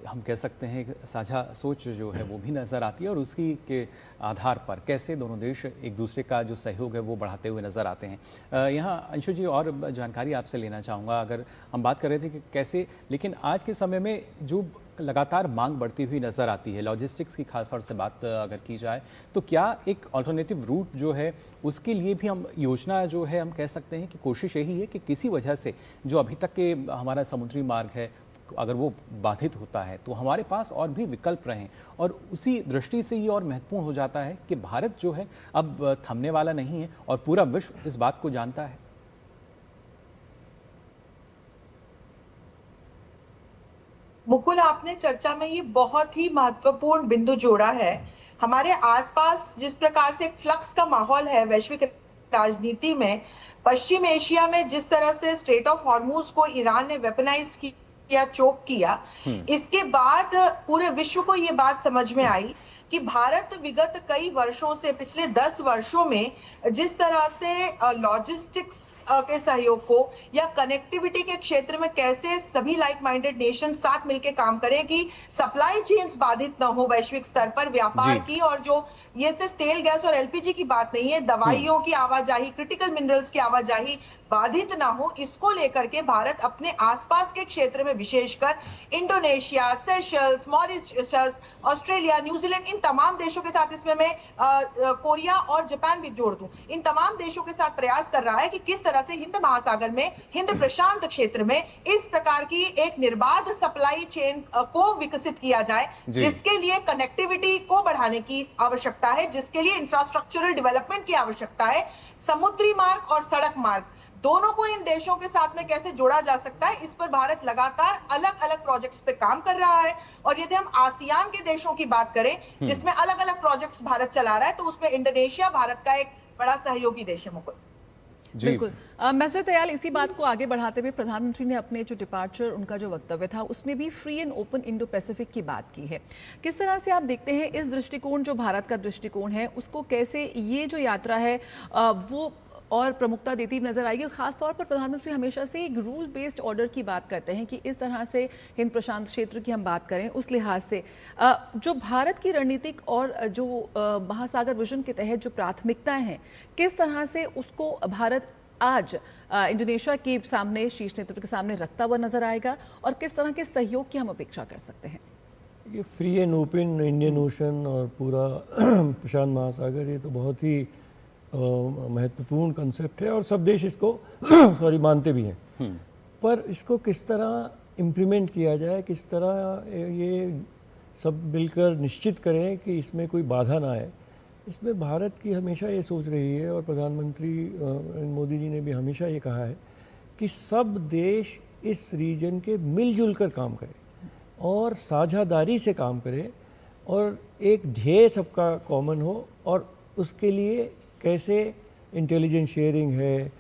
Speaker 1: हम कह सकते हैं साझा सोच जो है वो भी नज़र आती है और उसी के आधार पर कैसे दोनों देश एक दूसरे का जो सहयोग है वो बढ़ाते हुए नज़र आते हैं। यहाँ अंशु जी और जानकारी आपसे लेना चाहूँगा। अगर हम बात कर रहे थे कि कैसे, लेकिन आज के समय में जो लगातार मांग बढ़ती हुई नज़र आती है, लॉजिस्टिक्स की खास तौर से बात अगर की जाए तो क्या एक अल्टरनेटिव रूट जो है उसके लिए भी हम योजना जो है हम कह सकते हैं कि कोशिश यही है कि किसी वजह से जो अभी तक के हमारा समुद्री मार्ग है अगर वो बाधित होता है तो हमारे पास और भी विकल्प रहें, और उसी दृष्टि से ये और महत्वपूर्ण हो जाता है कि भारत जो है अब थमने वाला नहीं है और पूरा विश्व इस बात को जानता है।
Speaker 10: मुकुल, आपने चर्चा में ये बहुत ही महत्वपूर्ण बिंदु जोड़ा है। हमारे आसपास जिस प्रकार से एक फ्लक्स का माहौल है वैश्विक राजनीति में, पश्चिम एशिया में जिस तरह से स्ट्रेट ऑफ हॉर्मूज को ईरान ने वेपनाइज किया, चोक किया, इसके बाद पूरे विश्व को ये बात समझ में आई कि भारत विगत कई वर्षों से, पिछले 10 वर्षों में जिस तरह से लॉजिस्टिक्स के सहयोग को या कनेक्टिविटी के क्षेत्र में कैसे सभी लाइक माइंडेड नेशन साथ मिलकर काम करें कि सप्लाई चेन्स बाधित न हो वैश्विक स्तर पर व्यापार की, और जो ये सिर्फ तेल गैस और एलपीजी की बात नहीं है, दवाइयों की आवाजाही, क्रिटिकल मिनरल्स की आवाजाही बाधित ना हो, इसको लेकर के भारत अपने आसपास के क्षेत्र में विशेषकर Indonesia, Seychelles, Mauritius, Australia, New Zealand, इन तमाम देशों के साथ, इसमें मैं कोरिया और जापान भी जोड़ दूं, इन तमाम देशों के साथ प्रयास कर रहा है कि किस तरह से हिंद महासागर में, हिंद प्रशांत क्षेत्र में इस प्रकार की एक निर्बाध सप्लाई चेन को विकसित किया जाए, जिसके लिए कनेक्टिविटी को बढ़ाने की आवश्यकता है, जिसके लिए इंफ्रास्ट्रक्चरल डेवलपमेंट की आवश्यकता है। समुद्री मार्ग और सड़क मार्ग दोनों को इन देशों के साथ में कैसे जोड़ा जा सकता है, इस पर भारत लगातार अलग अलग प्रोजेक्ट्स पे काम कर रहा है। और यदि हम आसियान के देशों की बात करें जिसमें अलग अलग प्रोजेक्ट्स भारत चला रहा है, तो उसमें इंडोनेशिया भारत का एक बड़ा सहयोगी देश है। मुकुल,
Speaker 2: बिल्कुल। मैसेज दयाल, इसी बात को आगे बढ़ाते हुए प्रधानमंत्री ने अपने जो डिपार्चर, उनका जो वक्तव्य था उसमें भी free and open Indo Pacific की बात की है। किस तरह से आप देखते हैं इस दृष्टिकोण, जो भारत का दृष्टिकोण है, उसको कैसे ये जो यात्रा है वो और प्रमुखता देती नजर आएगी? खासतौर पर प्रधानमंत्री हमेशा से एक रूल बेस्ड ऑर्डर की बात करते हैं कि इस तरह से हिंद प्रशांत क्षेत्र की हम बात करें, उस लिहाज से जो भारत की रणनीतिक और जो महासागर विजन के तहत जो प्राथमिकताएं हैं, किस तरह से उसको भारत आज इंडोनेशिया के सामने, शीर्ष नेतृत्व के सामने रखता हुआ नजर आएगा, और किस तरह के सहयोग की हम अपेक्षा कर सकते हैं?
Speaker 3: ये free and open Indian ocean और पूरा प्रशांत महासागर, ये तो बहुत ही महत्वपूर्ण कंसेप्ट है और सब देश इसको सॉरी मानते भी हैं। पर इसको किस तरह इम्प्लीमेंट किया जाए, किस तरह ये सब मिलकर निश्चित करें कि इसमें कोई बाधा ना आए, इसमें भारत की हमेशा ये सोच रही है, और प्रधानमंत्री मोदी जी ने भी हमेशा ये कहा है कि सब देश इस रीजन के मिलजुल कर काम करें और साझादारी से काम करें, और एक ध्येय सबका कॉमन हो, और उसके लिए कैसे इंटेलिजेंस शेयरिंग है,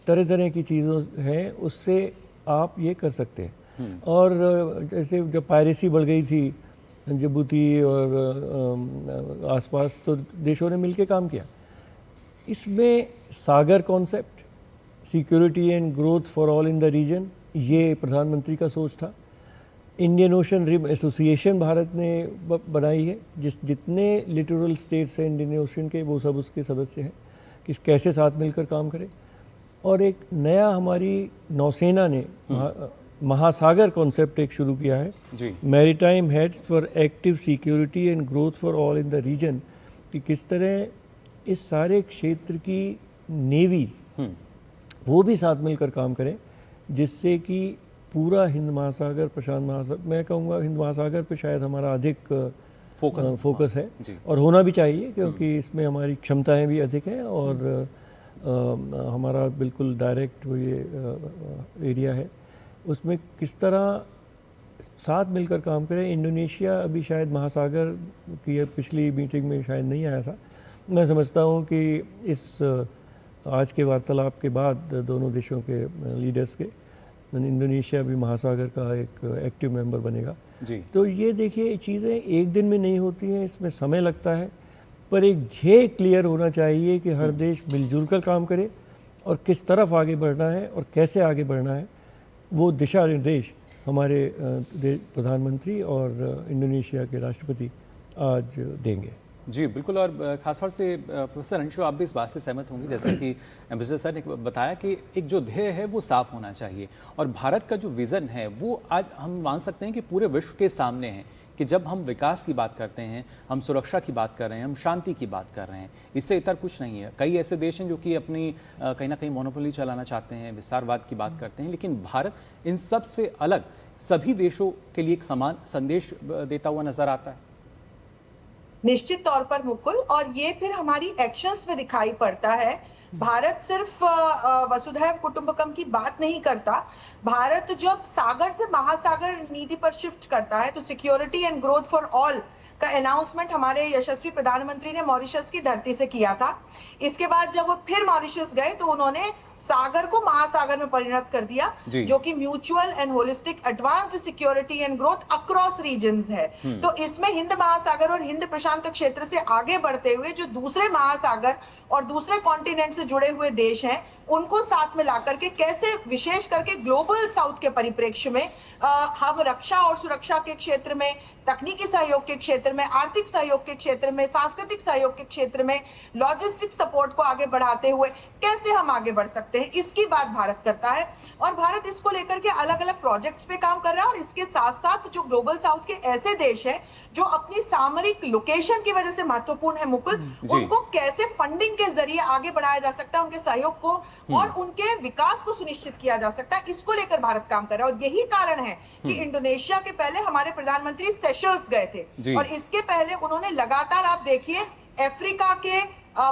Speaker 3: तरह तरह की चीज़ों हैं, उससे आप ये कर सकते हैं। और जैसे जब पायरेसी बढ़ गई थी जिबूती और आसपास, तो देशों ने मिलकर काम किया। इसमें Sagar concept, security and growth for all in the region, ये प्रधानमंत्री का सोच था। Indian Ocean Rim Association Bharat ने बनाई है, जितने लिटोरल स्टेट्स हैं इंडियन ओशन के, वो सब उसके सदस्य हैं, कि कैसे साथ मिलकर काम करें। और एक नया हमारी नौसेना ने महासागर कॉन्सेप्ट एक शुरू किया है, maritime heads for active security and growth for all in the region, कि किस तरह इस सारे क्षेत्र की नेवीज वो भी साथ मिलकर काम करें, जिससे कि पूरा हिंद महासागर, प्रशांत महासागर, मैं कहूँगा हिंद महासागर पे शायद हमारा अधिक फोकस है, और होना भी चाहिए, क्योंकि इसमें हमारी क्षमताएं भी अधिक हैं, और हमारा बिल्कुल डायरेक्ट वो ये एरिया है। उसमें किस तरह साथ मिलकर काम करें। इंडोनेशिया अभी शायद महासागर की पिछली मीटिंग में शायद नहीं आया था। मैं समझता हूँ कि इस आज के वार्तालाप के बाद दोनों देशों के लीडर्स के, इंडोनेशिया भी महासागर का एक एक्टिव मेंबर बनेगा जी। तो ये देखिए, चीज़ें एक दिन में नहीं होती हैं, इसमें समय लगता है, पर एक ध्येय क्लियर होना चाहिए कि हर देश मिलजुल कर काम करे, और किस तरफ आगे बढ़ना है और कैसे आगे बढ़ना है, वो दिशा निर्देश हमारे प्रधानमंत्री और इंडोनेशिया के राष्ट्रपति आज देंगे।
Speaker 1: जी बिल्कुल, और खासतौर से प्रोफेसर अंशु, आप भी इस बात से सहमत होंगे जैसे कि एम्बेसडर सर ने बताया कि एक जो ध्येय है वो साफ होना चाहिए, और भारत का जो विज़न है वो आज हम मान सकते हैं कि पूरे विश्व के सामने है कि जब हम विकास की बात करते हैं, हम सुरक्षा की बात कर रहे हैं, हम शांति की बात कर रहे हैं, इससे इतर कुछ नहीं है। कई ऐसे देश हैं जो कि अपनी कहीं ना कहीं मोनोपोली चलाना चाहते हैं, विस्तारवाद की बात करते हैं, लेकिन भारत इन सब से अलग सभी देशों के लिए एक समान संदेश देता हुआ नजर आता है।
Speaker 10: निश्चित तौर पर मुकुल, और ये फिर हमारी एक्शंस में दिखाई पड़ता है। भारत सिर्फ वसुधैव कुटुंबकम की बात नहीं करता। भारत जब सागर से महासागर नीति पर शिफ्ट करता है तो security and growth for all का अनाउंसमेंट हमारे यशस्वी प्रधानमंत्री ने मॉरिशस की धरती से किया था। इसके बाद जब वो फिर मॉरिशस गए तो उन्होंने सागर को महासागर में परिणत कर दिया, जो कि mutual and holistic advanced security and growth across regions है। तो इसमें हिंद महासागर और हिंद प्रशांत क्षेत्र से आगे बढ़ते हुए जो दूसरे महासागर और दूसरे कॉन्टिनेंट से जुड़े हुए देश हैं उनको साथ में लाकर के कैसे विशेष करके ग्लोबल साउथ के परिप्रेक्ष्य में हम रक्षा और सुरक्षा के क्षेत्र में, तकनीकी सहयोग के क्षेत्र में, आर्थिक सहयोग के क्षेत्र में, सांस्कृतिक सहयोग के क्षेत्र में, लॉजिस्टिक सपोर्ट को आगे बढ़ाते हुए कैसे हम आगे बढ़ सकते हैं, इसकी बात भारत करता है। और भारत इसको लेकर के अलग अलग प्रोजेक्ट्स पे काम कर रहा है। और इसके साथ साथ जो ग्लोबल साउथ के ऐसे देश हैं जो अपनी सामरिक लोकेशन की वजह से महत्वपूर्ण है मुकुल, उनको कैसे फंडिंग के जरिए आगे बढ़ाया जा सकता है, उनके सहयोग को और उनके विकास को सुनिश्चित किया जा सकता है, इसको लेकर भारत काम कर रहा है। और यही कारण है कि इंडोनेशिया के पहले हमारे प्रधानमंत्री सेशल्स गए थे, और इसके पहले उन्होंने लगातार, आप देखिए, अफ्रीका के,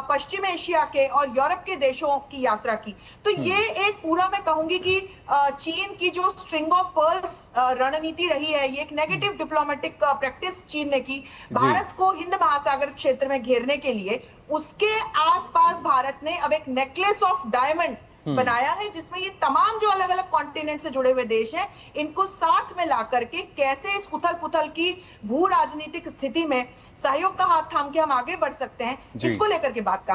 Speaker 10: पश्चिम एशिया के और यूरोप के देशों की यात्रा की। तो ये एक पूरा, मैं कहूंगी कि चीन की जो स्ट्रिंग ऑफ पर्ल्स रणनीति रही है, ये एक नेगेटिव डिप्लोमेटिक प्रैक्टिस चीन ने की भारत को हिंद महासागर क्षेत्र में घेरने के लिए। उसके आसपास भारत ने अब एक नेकलेस ऑफ डायमंड बनाया है, जिसमें ये तमाम जो अलग अलग कॉन्टिनेंट से जुड़े हुए देश हैं इनको साथ में ला करके कैसे इस उथल पुथल की भू राजनीतिक स्थिति में सहयोग का हाथ थाम के हम आगे बढ़ सकते हैं, इसको लेकर के भारत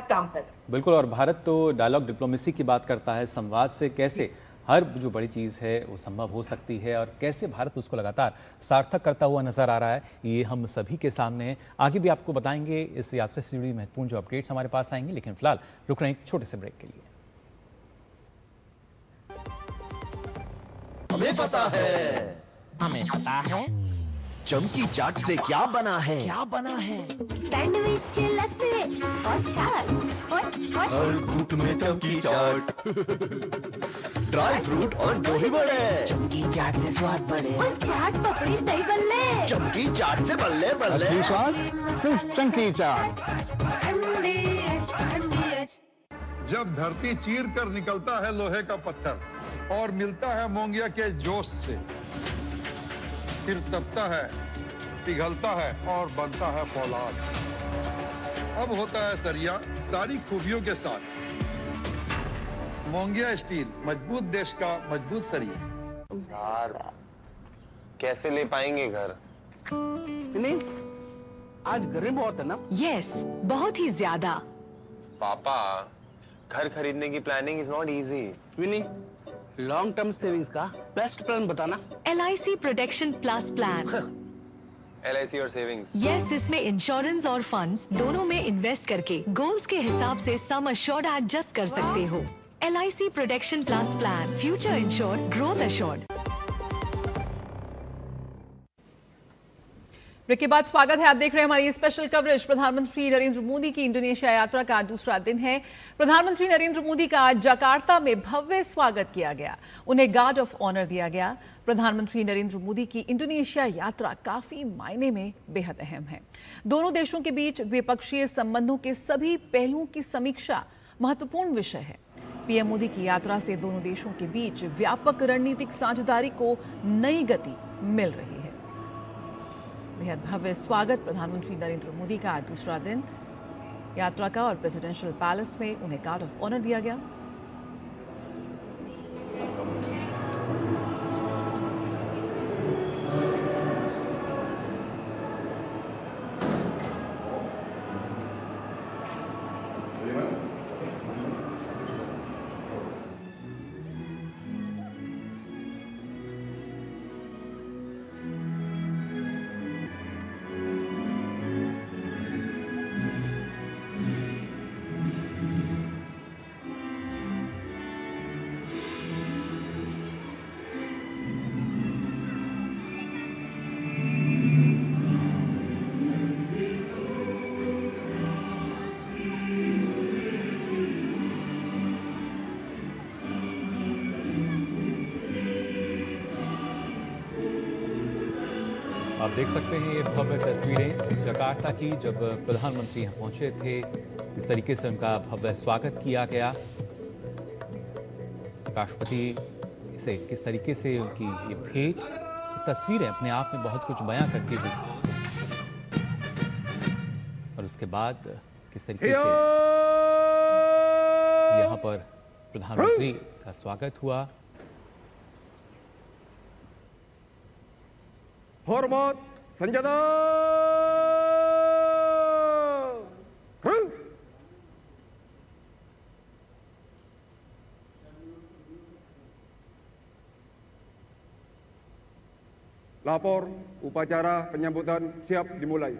Speaker 10: काम कर।
Speaker 1: बिल्कुल, और भारत तो डायलॉग डिप्लोमेसी की बात करता है, संवाद से कैसे हर जो बड़ी चीज़ है वो संभव हो सकती है, और कैसे भारत उसको लगातार सार्थक करता हुआ नजर आ रहा है, ये हम सभी के सामने है। आगे भी आपको बताएंगे इस यात्रा से जुड़ी महत्वपूर्ण जो अपडेट्स हमारे पास आएंगे, लेकिन फिलहाल रुक रहे हैं एक छोटे से ब्रेक के लिए।
Speaker 5: हमें पता है चमकी चाट से क्या बना है,
Speaker 4: सैंडविच, लस्सी और छाछ
Speaker 5: हर घूंट में चमकी चाट, ड्राई फ्रूट और दही बड़े, चमकी चाट से स्वाद बढ़े,
Speaker 4: और चाट पपड़ी दही बल्ले,
Speaker 5: चमकी चाट से बल्ले बल्ले,
Speaker 9: सिर्फ चमकी चाट। जब धरती चीर कर निकलता है लोहे का पत्थर और मिलता है मोंगिया के जोश से, फिर तपता है, पिघलता है और बनता है फौलाद। अब होता है सरिया सारी खूबियों के साथ। मोंगिया स्टील, मजबूत देश का मजबूत सरिया।
Speaker 6: यार कैसे ले पाएंगे घर?
Speaker 11: नहीं, आज गर्मी बहुत है ना?
Speaker 8: यस, बहुत ही ज्यादा।
Speaker 6: पापा, घर खरीदने की planning is not easy.
Speaker 11: Vini, long term savings का बेस्ट प्लान बताना।
Speaker 8: LIC protection plus plan.
Speaker 6: LIC और सेविंग्स।
Speaker 8: यस, इसमें इंश्योरेंस और फंड्स दोनों में इन्वेस्ट करके गोल्स के हिसाब से सम अश्योर्ड एडजस्ट कर सकते हो। LIC protection plus plan, future insured, growth assured.
Speaker 2: Break के बाद स्वागत है, आप देख रहे हैं हमारी स्पेशल कवरेज। प्रधानमंत्री नरेंद्र मोदी की इंडोनेशिया यात्रा का दूसरा दिन है। प्रधानमंत्री नरेंद्र मोदी का आज जकार्ता में भव्य स्वागत किया गया, उन्हें गार्ड ऑफ ऑनर दिया गया। प्रधानमंत्री नरेंद्र मोदी की इंडोनेशिया यात्रा काफी मायने में बेहद अहम है। दोनों देशों के बीच द्विपक्षीय संबंधों के सभी पहलुओं की समीक्षा महत्वपूर्ण विषय है। पीएम मोदी की यात्रा से दोनों देशों के बीच व्यापक रणनीतिक साझेदारी को नई गति मिल रही है। बेहद भव्य स्वागत प्रधानमंत्री नरेंद्र मोदी का आज दूसरा दिन यात्रा का, और प्रेसिडेंशियल पैलेस में उन्हें गार्ड ऑफ ऑनर दिया गया।
Speaker 1: आप देख सकते हैं ये भव्य तस्वीरें जकार्ता की, जब प्रधानमंत्री यहाँ पहुंचे थे, इस तरीके से उनका भव्य स्वागत किया गया। राष्ट्रपति से किस तरीके से उनकी ये भेंट, तस्वीरें अपने आप में बहुत कुछ बयां करती हुई, और उसके बाद किस तरीके से यहाँ पर प्रधानमंत्री का स्वागत हुआ।
Speaker 12: Hormat senjata. Lapor, upacara penyambutan siap dimulai.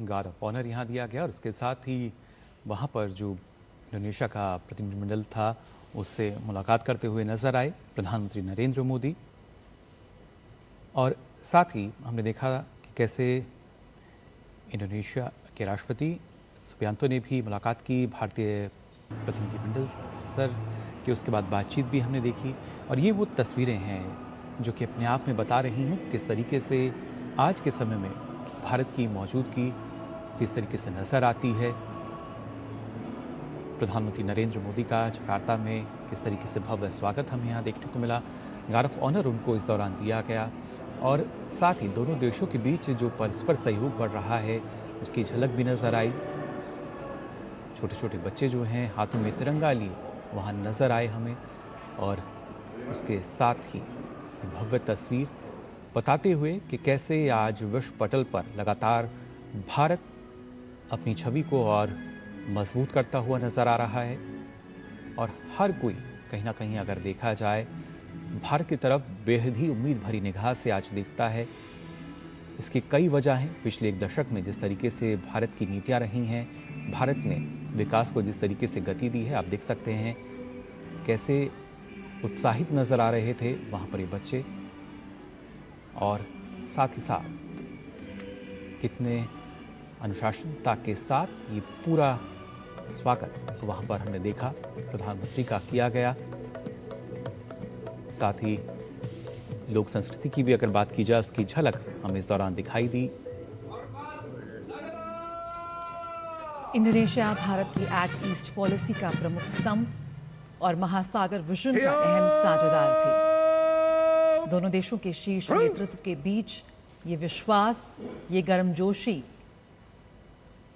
Speaker 1: Guard of honour यहाँ दिया गया और उसके साथ ही वहाँ पर जो इंडोनेशिया का प्रतिनिधिमंडल था उससे मुलाकात करते हुए नजर आए प्रधानमंत्री नरेंद्र मोदी। और साथ ही हमने देखा कि कैसे इंडोनेशिया के राष्ट्रपति सुबियांतो ने भी मुलाकात की भारतीय प्रतिनिधिमंडल स्तर के, उसके बाद बातचीत भी हमने देखी। और ये वो तस्वीरें हैं जो कि अपने आप में बता रही हैं किस तरीके से आज के समय में भारत की मौजूदगी किस तरीके से नज़र आती है। प्रधानमंत्री नरेंद्र मोदी का जकार्ता में किस तरीके से भव्य स्वागत हमें यहाँ देखने को मिला। गार्ड ऑफ ऑनर उनको इस दौरान दिया गया और साथ ही दोनों देशों के बीच जो परस्पर सहयोग बढ़ रहा है उसकी झलक भी नज़र आई। छोटे छोटे बच्चे जो हैं हाथों में तिरंगा लिए वहाँ नज़र आए हमें, और उसके साथ ही भव्य तस्वीर बताते हुए कि कैसे आज विश्व पटल पर लगातार भारत अपनी छवि को और मजबूत करता हुआ नज़र आ रहा है। और हर कोई कहीं ना कहीं अगर देखा जाए भारत की तरफ बेहद ही उम्मीद भरी निगाह से आज देखता है। इसकी कई वजह हैं। पिछले एक दशक में जिस तरीके से भारत की नीतियां रही हैं, भारत ने विकास को जिस तरीके से गति दी है, आप देख सकते हैं कैसे उत्साहित नज़र आ रहे थे वहाँ पर ये बच्चे, और साथ ही साथ कितने अनुशासनता के साथ ये पूरा स्वागत वहाँ पर हमने देखा प्रधानमंत्री का किया गया। साथ ही लोक संस्कृति की भी अगर बात की जाए उसकी झलक हमें इस दौरान दिखाई दी।
Speaker 2: इंडोनेशिया भारत की एक्ट ईस्ट पॉलिसी का प्रमुख स्तंभ और महासागर विजन का अहम साझेदार भी। दोनों देशों के शीर्ष नेतृत्व के बीच ये विश्वास, ये गर्मजोशी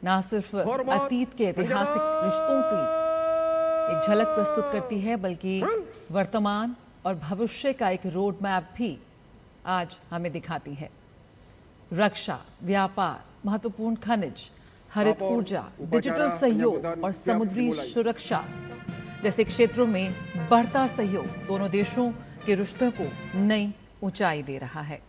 Speaker 2: न सिर्फ अतीत के ऐतिहासिक रिश्तों की एक झलक प्रस्तुत करती है, बल्कि वर्तमान और भविष्य का एक रोड मैप भी आज हमें दिखाती है। रक्षा, व्यापार, महत्वपूर्ण खनिज, हरित ऊर्जा, डिजिटल सहयोग और समुद्री सुरक्षा जैसे क्षेत्रों में बढ़ता सहयोग दोनों देशों के रिश्तों को नई ऊंचाई दे रहा है।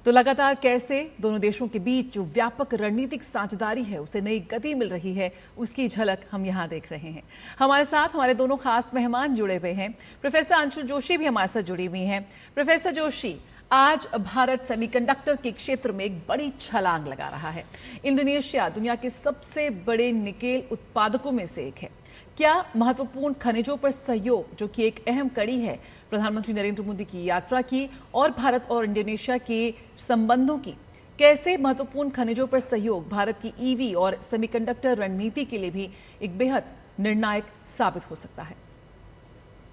Speaker 2: तो लगातार कैसे दोनों देशों के बीच जो व्यापक रणनीतिक साझेदारी है उसे नई गति मिल रही है, उसकी झलक हम यहाँ देख रहे हैं। हमारे साथ हमारे दोनों खास मेहमान जुड़े हुए हैं। प्रोफेसर अंशु जोशी भी हमारे साथ जुड़ी हुई हैं। प्रोफेसर जोशी, आज भारत सेमीकंडक्टर के क्षेत्र में एक बड़ी छलांग लगा रहा है। इंडोनेशिया दुनिया के सबसे बड़े निकेल उत्पादकों में से एक है। क्या महत्वपूर्ण खनिजों पर सहयोग, जो कि एक अहम कड़ी है प्रधानमंत्री नरेंद्र मोदी की यात्रा की और भारत और इंडोनेशिया के संबंधों की, कैसे महत्वपूर्ण खनिजों पर सहयोग भारत की ईवी और सेमीकंडक्टर रणनीति के लिए भी एक बेहद निर्णायक साबित हो सकता है?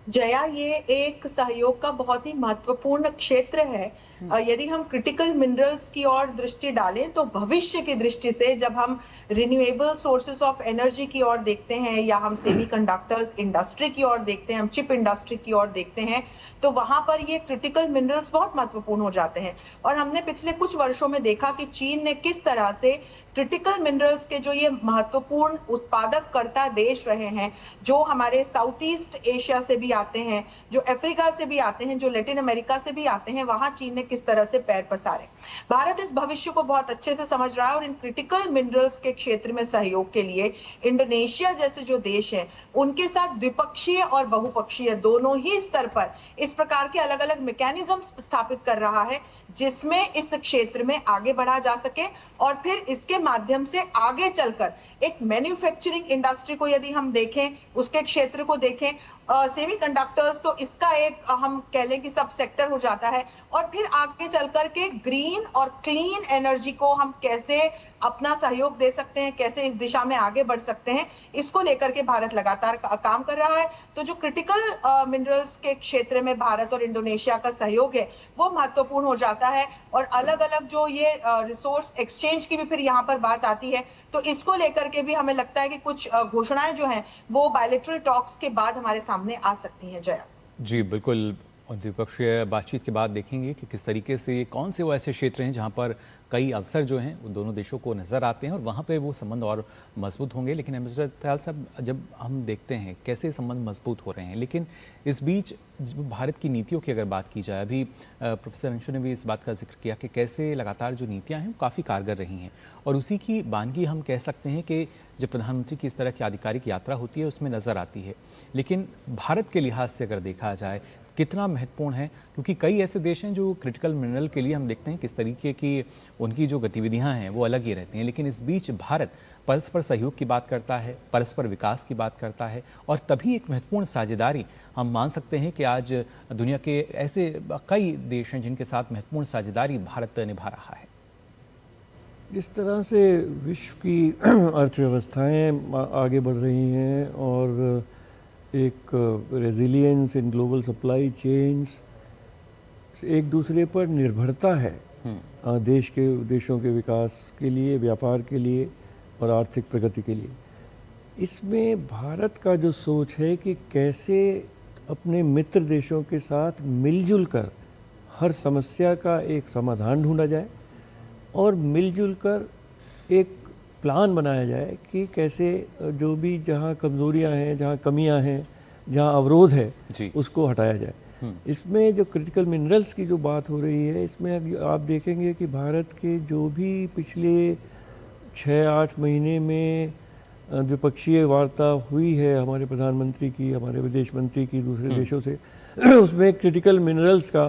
Speaker 10: जया, ये एक सहयोग का बहुत ही महत्वपूर्ण क्षेत्र है। यदि हम क्रिटिकल मिनरल्स की ओर दृष्टि डालें तो भविष्य की दृष्टि से जब हम रिन्यूएबल सोर्सेज ऑफ एनर्जी की ओर देखते हैं, या हम सेमीकंडक्टर्स इंडस्ट्री की ओर देखते हैं, हम चिप इंडस्ट्री की ओर देखते हैं, तो वहां पर ये क्रिटिकल मिनरल्स बहुत महत्वपूर्ण हो जाते हैं। और हमने पिछले कुछ वर्षों में देखा कि चीन ने किस तरह से क्रिटिकल मिनरल्स के जो ये महत्वपूर्ण उत्पादक करता देश रहे हैं, जो हमारे साउथ ईस्ट एशिया से भी आते हैं, जो अफ्रीका से भी आते हैं, जो लैटिन अमेरिका से भी आते हैं, वहां चीन ने किस तरह से पैर पसारे। भारत इस भविष्य को बहुत अच्छे से समझ रहा है और इन क्रिटिकल मिनरल्स के क्षेत्र में सहयोग के लिए इंडोनेशिया जैसे जो देश हैं उनके साथ द्विपक्षीय और बहुपक्षीय दोनों ही स्तर पर इस प्रकार के अलग अलग मैकेनिज्म्स स्थापित कर रहा है, जिसमें इस क्षेत्र में आगे बढ़ा जा सके और फिर इसके माध्यम से आगे चलकर एक मैन्युफैक्चरिंग इंडस्ट्री को यदि हम देखें, उसके क्षेत्र को देखें, सेमीकंडक्टर्स तो इसका एक हम कह लें कि सब सेक्टर हो जाता है, और फिर आगे चलकर के ग्रीन और क्लीन एनर्जी को हम कैसे अपना सहयोग दे सकते हैं, कैसे इस दिशा में आगे बढ़ सकते हैं, इसको लेकर के भारत लगातार काम कर रहा है। तो जो क्रिटिकल मिनरल्स के क्षेत्र में भारत और इंडोनेशिया का सहयोग है वो महत्वपूर्ण हो जाता है, और अलग अलग जो ये रिसोर्स एक्सचेंज की भी फिर यहाँ पर बात आती है, तो इसको लेकर के भी हमें लगता है कि कुछ घोषणाएं जो हैं वो बायलैटरल टॉक्स के बाद हमारे सामने आ सकती हैं। जया
Speaker 1: जी बिल्कुल, द्विपक्षीय बातचीत के बाद देखेंगे कि किस तरीके से कौन से वो ऐसे क्षेत्र हैं जहां पर कई अवसर जो हैं वो दोनों देशों को नज़र आते हैं और वहां पे वो संबंध और मजबूत होंगे। लेकिन एम्बेसडर दयाल साहब, जब हम देखते हैं कैसे संबंध मजबूत हो रहे हैं, लेकिन इस बीच भारत की नीतियों की अगर बात की जाए, अभी प्रोफेसर अंशु ने भी इस बात का जिक्र किया कि कैसे लगातार जो नीतियाँ हैं वो काफ़ी कारगर रही हैं, और उसी की बानगी हम कह सकते हैं कि जब प्रधानमंत्री की इस तरह की आधिकारिक यात्रा होती है उसमें नज़र आती है। लेकिन भारत के लिहाज से अगर देखा जाए कितना महत्वपूर्ण है, क्योंकि कई ऐसे देश हैं जो क्रिटिकल मिनरल के लिए हम देखते हैं किस तरीके की उनकी जो गतिविधियां हैं वो अलग ही रहती हैं, लेकिन इस बीच भारत परस्पर सहयोग की बात करता है, परस्पर विकास की बात करता है, और तभी एक महत्वपूर्ण साझेदारी हम मान सकते हैं कि आज दुनिया के ऐसे कई देश हैं जिनके साथ महत्वपूर्ण साझेदारी भारत निभा रहा है।
Speaker 3: जिस तरह से विश्व की अर्थव्यवस्थाएं आगे बढ़ रही हैं और एक resilience in global supply chains, एक दूसरे पर निर्भरता है देशों के विकास के लिए, व्यापार के लिए और आर्थिक प्रगति के लिए। इसमें भारत का जो सोच है कि कैसे अपने मित्र देशों के साथ मिलजुल कर हर समस्या का एक समाधान ढूंढा जाए और मिलजुल कर एक प्लान बनाया जाए कि कैसे जो भी जहाँ कमज़ोरियाँ हैं, जहाँ कमियाँ हैं, जहाँ अवरोध है उसको हटाया जाए। इसमें जो क्रिटिकल मिनरल्स की जो बात हो रही है, इसमें आप देखेंगे कि भारत के जो भी पिछले 6-8 महीने में द्विपक्षीय वार्ता हुई है हमारे प्रधानमंत्री की, हमारे विदेश मंत्री की दूसरे देशों से, उसमें क्रिटिकल मिनरल्स का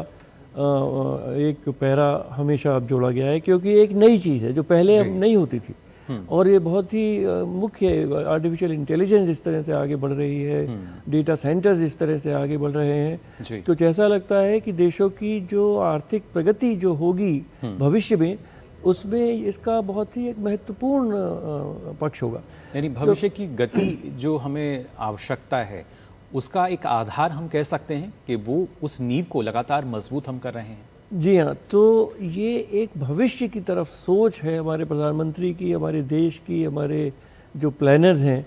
Speaker 3: एक पैरा हमेशा अब जोड़ा गया है, क्योंकि एक नई चीज़ है जो पहले नहीं होती थी, और ये बहुत ही मुख्य है। आर्टिफिशियल इंटेलिजेंस इस तरह से आगे बढ़ रही है, डेटा सेंटर्स इस तरह से आगे बढ़ रहे हैं, तो जैसा लगता है कि देशों की जो आर्थिक प्रगति जो होगी भविष्य में, उसमें इसका बहुत ही एक महत्वपूर्ण पक्ष होगा।
Speaker 1: यानी भविष्य की गति जो हमें आवश्यकता है उसका एक आधार हम कह सकते हैं कि वो उस नींव को लगातार मजबूत हम कर रहे हैं।
Speaker 3: जी हाँ, तो ये एक भविष्य की तरफ सोच है हमारे प्रधानमंत्री की, हमारे देश की, हमारे जो प्लानर्स हैं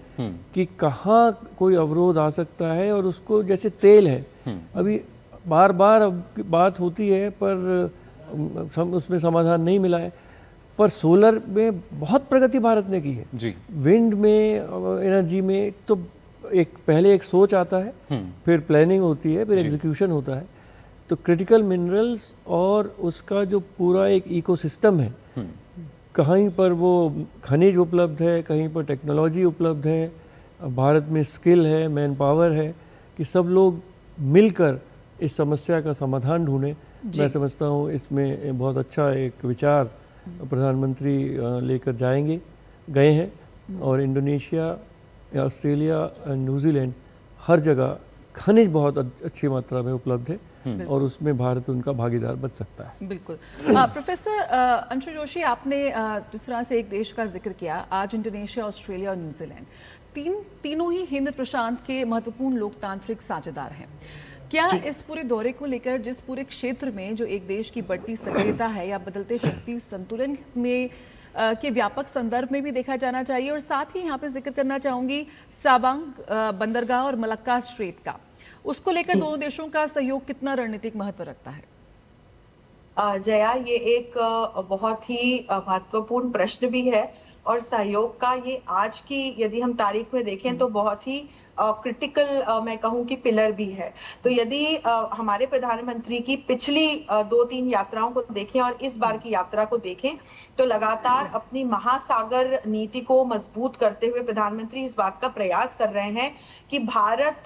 Speaker 3: कि कहाँ कोई अवरोध आ सकता है, और उसको जैसे तेल है, अभी बार बार बात होती है पर उसमें समाधान नहीं मिला है, पर सोलर में बहुत प्रगति भारत ने की है जी। विंड में एनर्जी में तो पहले एक सोच आता है, फिर प्लानिंग होती है, फिर एग्जीक्यूशन होता है। तो क्रिटिकल मिनरल्स और उसका जो पूरा एक इकोसिस्टम है, कहीं पर वो खनिज उपलब्ध है, कहीं पर टेक्नोलॉजी उपलब्ध है, भारत में स्किल है, मैन पावर है, कि सब लोग मिलकर इस समस्या का समाधान ढूंढें। मैं समझता हूँ इसमें बहुत अच्छा एक विचार प्रधानमंत्री लेकर गए हैं, और इंडोनेशिया, ऑस्ट्रेलिया, न्यूजीलैंड, हर जगह खनिज बहुत अच्छी मात्रा में उपलब्ध है, और उसमें भारत उनका भागीदार बन सकता है।
Speaker 2: बिल्कुल। प्रोफेसर अंशु जोशी, आपने जिस तरह से एक देश का जिक्र किया, आज इंडोनेशिया, ऑस्ट्रेलिया और न्यूजीलैंड तीनों ही हिंद प्रशांत के महत्वपूर्ण लोकतांत्रिक साझेदार हैं। क्या इस पूरे दौरे को लेकर जिस पूरे क्षेत्र में जो एक देश की बढ़ती सक्रियता है या बदलते शक्ति संतुलन में के व्यापक संदर्भ में भी देखा जाना चाहिए, और साथ ही यहाँ पे जिक्र करना चाहूंगी साबांग बंदरगाह और मलक्का स्ट्रेट का, उसको लेकर दोनों देशों का सहयोग कितना रणनीतिक महत्व रखता है?
Speaker 10: जया, ये एक बहुत ही महत्वपूर्ण प्रश्न भी है, और सहयोग का ये आज की यदि हम तारीख में देखें तो बहुत ही क्रिटिकल मैं कहूँ कि पिलर भी है। तो यदि हमारे प्रधानमंत्री की पिछली 2-3 यात्राओं को देखें और इस बार की यात्रा को देखें तो लगातार अपनी महासागर नीति को मजबूत करते हुए प्रधानमंत्री इस बात का प्रयास कर रहे हैं कि भारत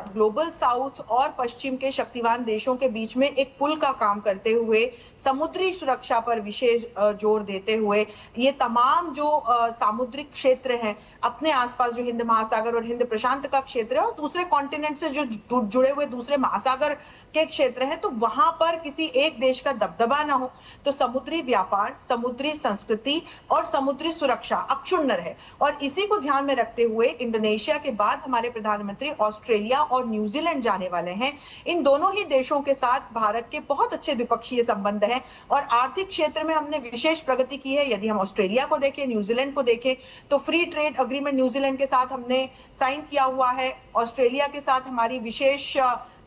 Speaker 10: ग्लोबल साउथ और पश्चिम के शक्तिवान देशों के बीच में एक पुल का काम करते हुए समुद्री सुरक्षा पर विशेष जोर देते हुए ये तमाम जो सामुद्रिक क्षेत्र हैं अपने आसपास जो हिंद महासागर और हिंद प्रशांत का क्षेत्र है और दूसरे कॉन्टिनेंट से जो जुड़े हुए दूसरे महासागर के क्षेत्र हैं, तो वहां पर किसी एक देश का दबदबा ना हो, तो समुद्री व्यापार, समुद्री संस्कृति और समुद्री सुरक्षा अक्षुण्ण है। और इसी को ध्यान में रखते हुए इंडोनेशिया के बाद हमारे प्रधानमंत्री ऑस्ट्रेलिया और न्यूजीलैंड जाने वाले हैं। इन दोनों ही देशों के साथ भारत के बहुत अच्छे द्विपक्षीय संबंध हैं और आर्थिक क्षेत्र में हमने विशेष प्रगति की है। यदि हम ऑस्ट्रेलिया को देखें, न्यूजीलैंड को देखें, तो फ्री ट्रेड अग्रीमेंट न्यूजीलैंड के साथ हमने साइन किया हुआ है। ऑस्ट्रेलिया के साथ हमारी विशेष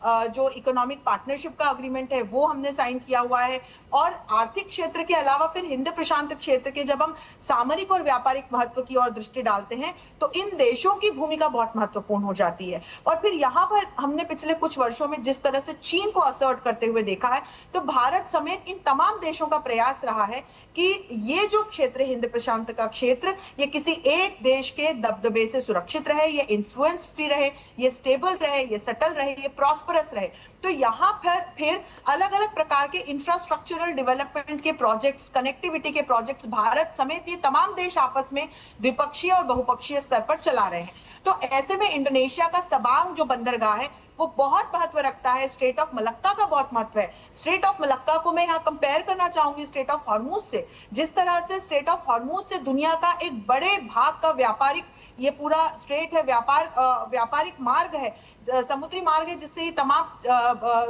Speaker 10: जो इकोनॉमिक पार्टनरशिप का अग्रीमेंट है वो हमने साइन किया हुआ है। और आर्थिक क्षेत्र के अलावा फिर हिंद प्रशांत क्षेत्र के जब हम सामरिक और व्यापारिक महत्व की ओर दृष्टि डालते हैं तो इन देशों की भूमिका बहुत महत्वपूर्ण हो जाती है। और फिर यहाँ पर हमने पिछले कुछ वर्षों में जिस तरह से चीन को असर्ट करते हुए देखा है, तो भारत समेत इन तमाम देशों का प्रयास रहा है कि ये जो क्षेत्र हिंद प्रशांत का क्षेत्र ये किसी एक देश के दबदबे से सुरक्षित रहे, ये इन्फ्लुएंस फ्री रहे, ये स्टेबल रहे, ये सेटल रहे, ये प्रॉस्परस रहे। तो यहाँ पर फिर अलग अलग प्रकार के इंफ्रास्ट्रक्चरल डेवलपमेंट के प्रोजेक्ट्स, कनेक्टिविटी के प्रोजेक्ट्स भारत समेत ये तमाम देश आपस में द्विपक्षीय और बहुपक्षीय स्तर पर चला रहे हैं। तो ऐसे में इंडोनेशिया का सबांग जो बंदरगाह है वो बहुत महत्व रखता है। स्ट्रेट ऑफ मलक्का का बहुत महत्व है। स्ट्रेट ऑफ मलक्का को मैं यहाँ कंपेयर करना चाहूंगी स्ट्रेट ऑफ हॉर्मुज से। जिस तरह से स्ट्रेट ऑफ हॉर्मुज से दुनिया का एक बड़े भाग का व्यापारिक ये पूरा स्ट्रेट है, व्यापारिक मार्ग है, समुद्री मार्ग है, जिससे तमाम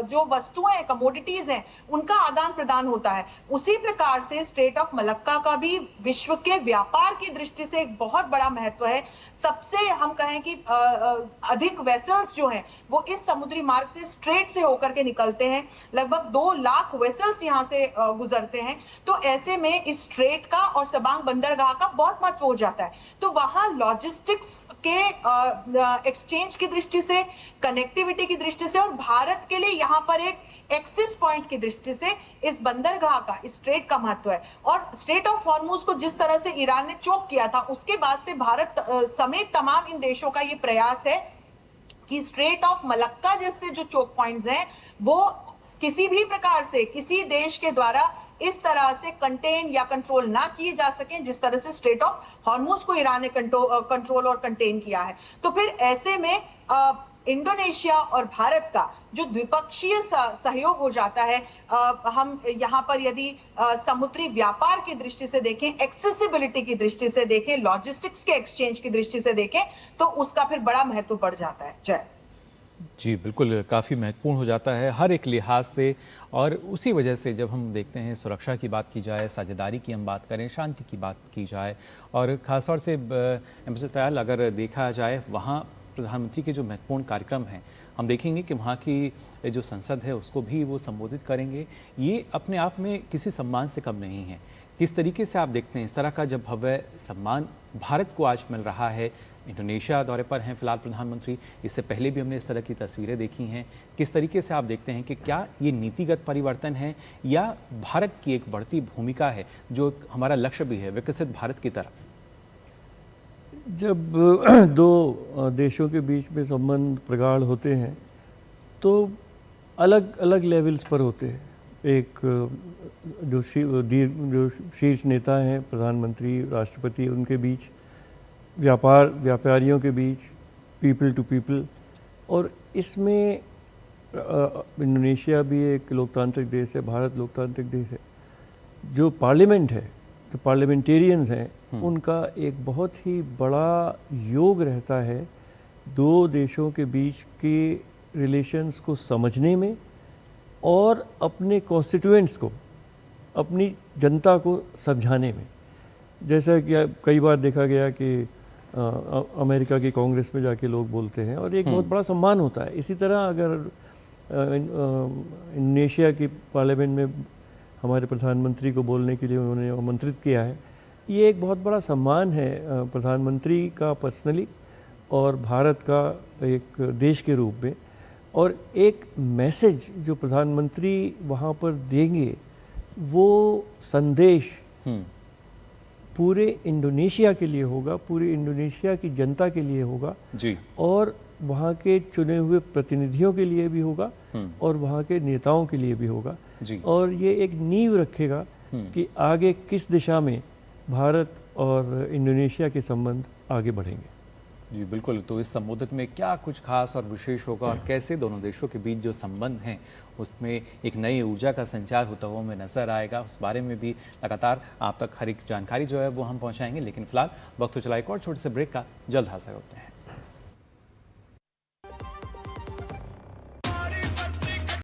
Speaker 10: जो वस्तुएं हैं, कमोडिटीज हैं, उनका आदान प्रदान होता है। उसी प्रकार से स्ट्रेट ऑफ मलक्का का भी विश्व के व्यापार की दृष्टि से एक बहुत बड़ा महत्व है। सबसे हम कहें कि अधिक वेसल्स जो हैं वो इस समुद्री मार्ग से स्ट्रेट से होकर के निकलते हैं। लगभग 2 लाख वेसल्स यहाँ से गुजरते हैं। तो ऐसे में इस स्ट्रेट का और सबांग बंदरगाह का बहुत महत्व हो जाता है। तो वहां लॉजिस्टिक्स के एक्सचेंज की दृष्टि से, कनेक्टिविटी की दृष्टि से और भारत के लिए यहाँ पर एक एक्सिस पॉइंट की दृष्टि से इस बंदरगाह का, इस स्ट्रेट का महत्व है। और स्ट्रेट ऑफ हॉर्मुज को जिस तरह से ईरान ने चोक किया था, उसके बाद से भारत समेत तमाम इन देशों का ये प्रयास है कि स्ट्रेट ऑफ मलक्का जैसे जो चोक पॉइंट्स हैं वो किसी भी प्रकार से किसी देश के द्वारा इस तरह से कंटेन या कंट्रोल ना किए जा सकें जिस तरह से स्ट्रेट ऑफ हॉर्मुज को ईरान ने कंट्रोल और कंटेन किया है। तो फिर ऐसे में इंडोनेशिया और भारत का जो द्विपक्षीय सहयोग हो जाता है, हम यहाँ पर यदि समुद्री व्यापार की दृष्टि से देखें, एक्सेसिबिलिटी की दृष्टि से देखें, लॉजिस्टिक्स के एक्सचेंज की दृष्टि से देखें, तो उसका फिर बड़ा महत्व बढ़ जाता है। जय
Speaker 1: जी, बिल्कुल काफ़ी महत्वपूर्ण हो जाता है हर एक लिहाज से। और उसी वजह से जब हम देखते हैं सुरक्षा की बात की जाए, साझेदारी की हम बात करें, शांति की बात की जाए, और ख़ासतौर से एम्बेसडर तयाल अगर देखा जाए वहाँ प्रधानमंत्री के जो महत्वपूर्ण कार्यक्रम हैं, हम देखेंगे कि वहाँ की जो संसद है उसको भी वो संबोधित करेंगे। ये अपने आप में किसी सम्मान से कम नहीं है। किस तरीके से आप देखते हैं इस तरह का जब भव्य सम्मान भारत को आज मिल रहा है? इंडोनेशिया दौरे पर हैं फिलहाल प्रधानमंत्री, इससे पहले भी हमने इस तरह की तस्वीरें देखी हैं। किस तरीके से आप देखते हैं कि क्या ये नीतिगत परिवर्तन है या भारत की एक बढ़ती भूमिका है जो हमारा लक्ष्य भी है, विकसित भारत की तरफ?
Speaker 3: जब दो देशों के बीच में संबंध प्रगाढ़ होते हैं तो अलग अलग लेवल्स पर होते हैं। एक जो शीर्ष नेता हैं, प्रधानमंत्री, राष्ट्रपति, उनके बीच, व्यापारियों के बीच, पीपल टू पीपल। और इसमें इंडोनेशिया भी एक लोकतांत्रिक देश है, भारत लोकतांत्रिक देश है। जो पार्लियामेंट है, जो पार्लियामेंटेरियंस हैं, उनका एक बहुत ही बड़ा योग रहता है दो देशों के बीच के रिलेशंस को समझने में और अपने कॉन्स्टिट्यूएंट्स को, अपनी जनता को समझाने में। जैसा कि कई बार देखा गया कि अमेरिका की कांग्रेस में जाके लोग बोलते हैं और एक बहुत बड़ा सम्मान होता है। इसी तरह अगर इंडोनेशिया की पार्लियामेंट में हमारे प्रधानमंत्री को बोलने के लिए उन्होंने आमंत्रित किया है, ये एक बहुत बड़ा सम्मान है प्रधानमंत्री का पर्सनली और भारत का एक देश के रूप में, और एक मैसेज जो प्रधानमंत्री वहाँ पर देंगे वो संदेश पूरे इंडोनेशिया के लिए होगा, पूरी इंडोनेशिया की जनता के लिए होगा
Speaker 1: जी,
Speaker 3: और वहाँ के चुने हुए प्रतिनिधियों के लिए भी होगा और वहाँ के नेताओं के लिए भी होगा
Speaker 1: जी।
Speaker 3: और ये एक नींव रखेगा कि आगे किस दिशा में भारत और इंडोनेशिया के संबंध आगे बढ़ेंगे।
Speaker 1: जी बिल्कुल, तो इस संबोधन में क्या कुछ खास और विशेष होगा और कैसे दोनों देशों के बीच जो संबंध हैं उसमें एक नई ऊर्जा का संचार होता हुआ हमें नजर आएगा, उस बारे में भी लगातार आप तक हर एक जानकारी जो है वो हम पहुंचाएंगे। लेकिन फिलहाल वक्त तो चला एक और छोटे से ब्रेक का, जल्द हाजिर होते हैं।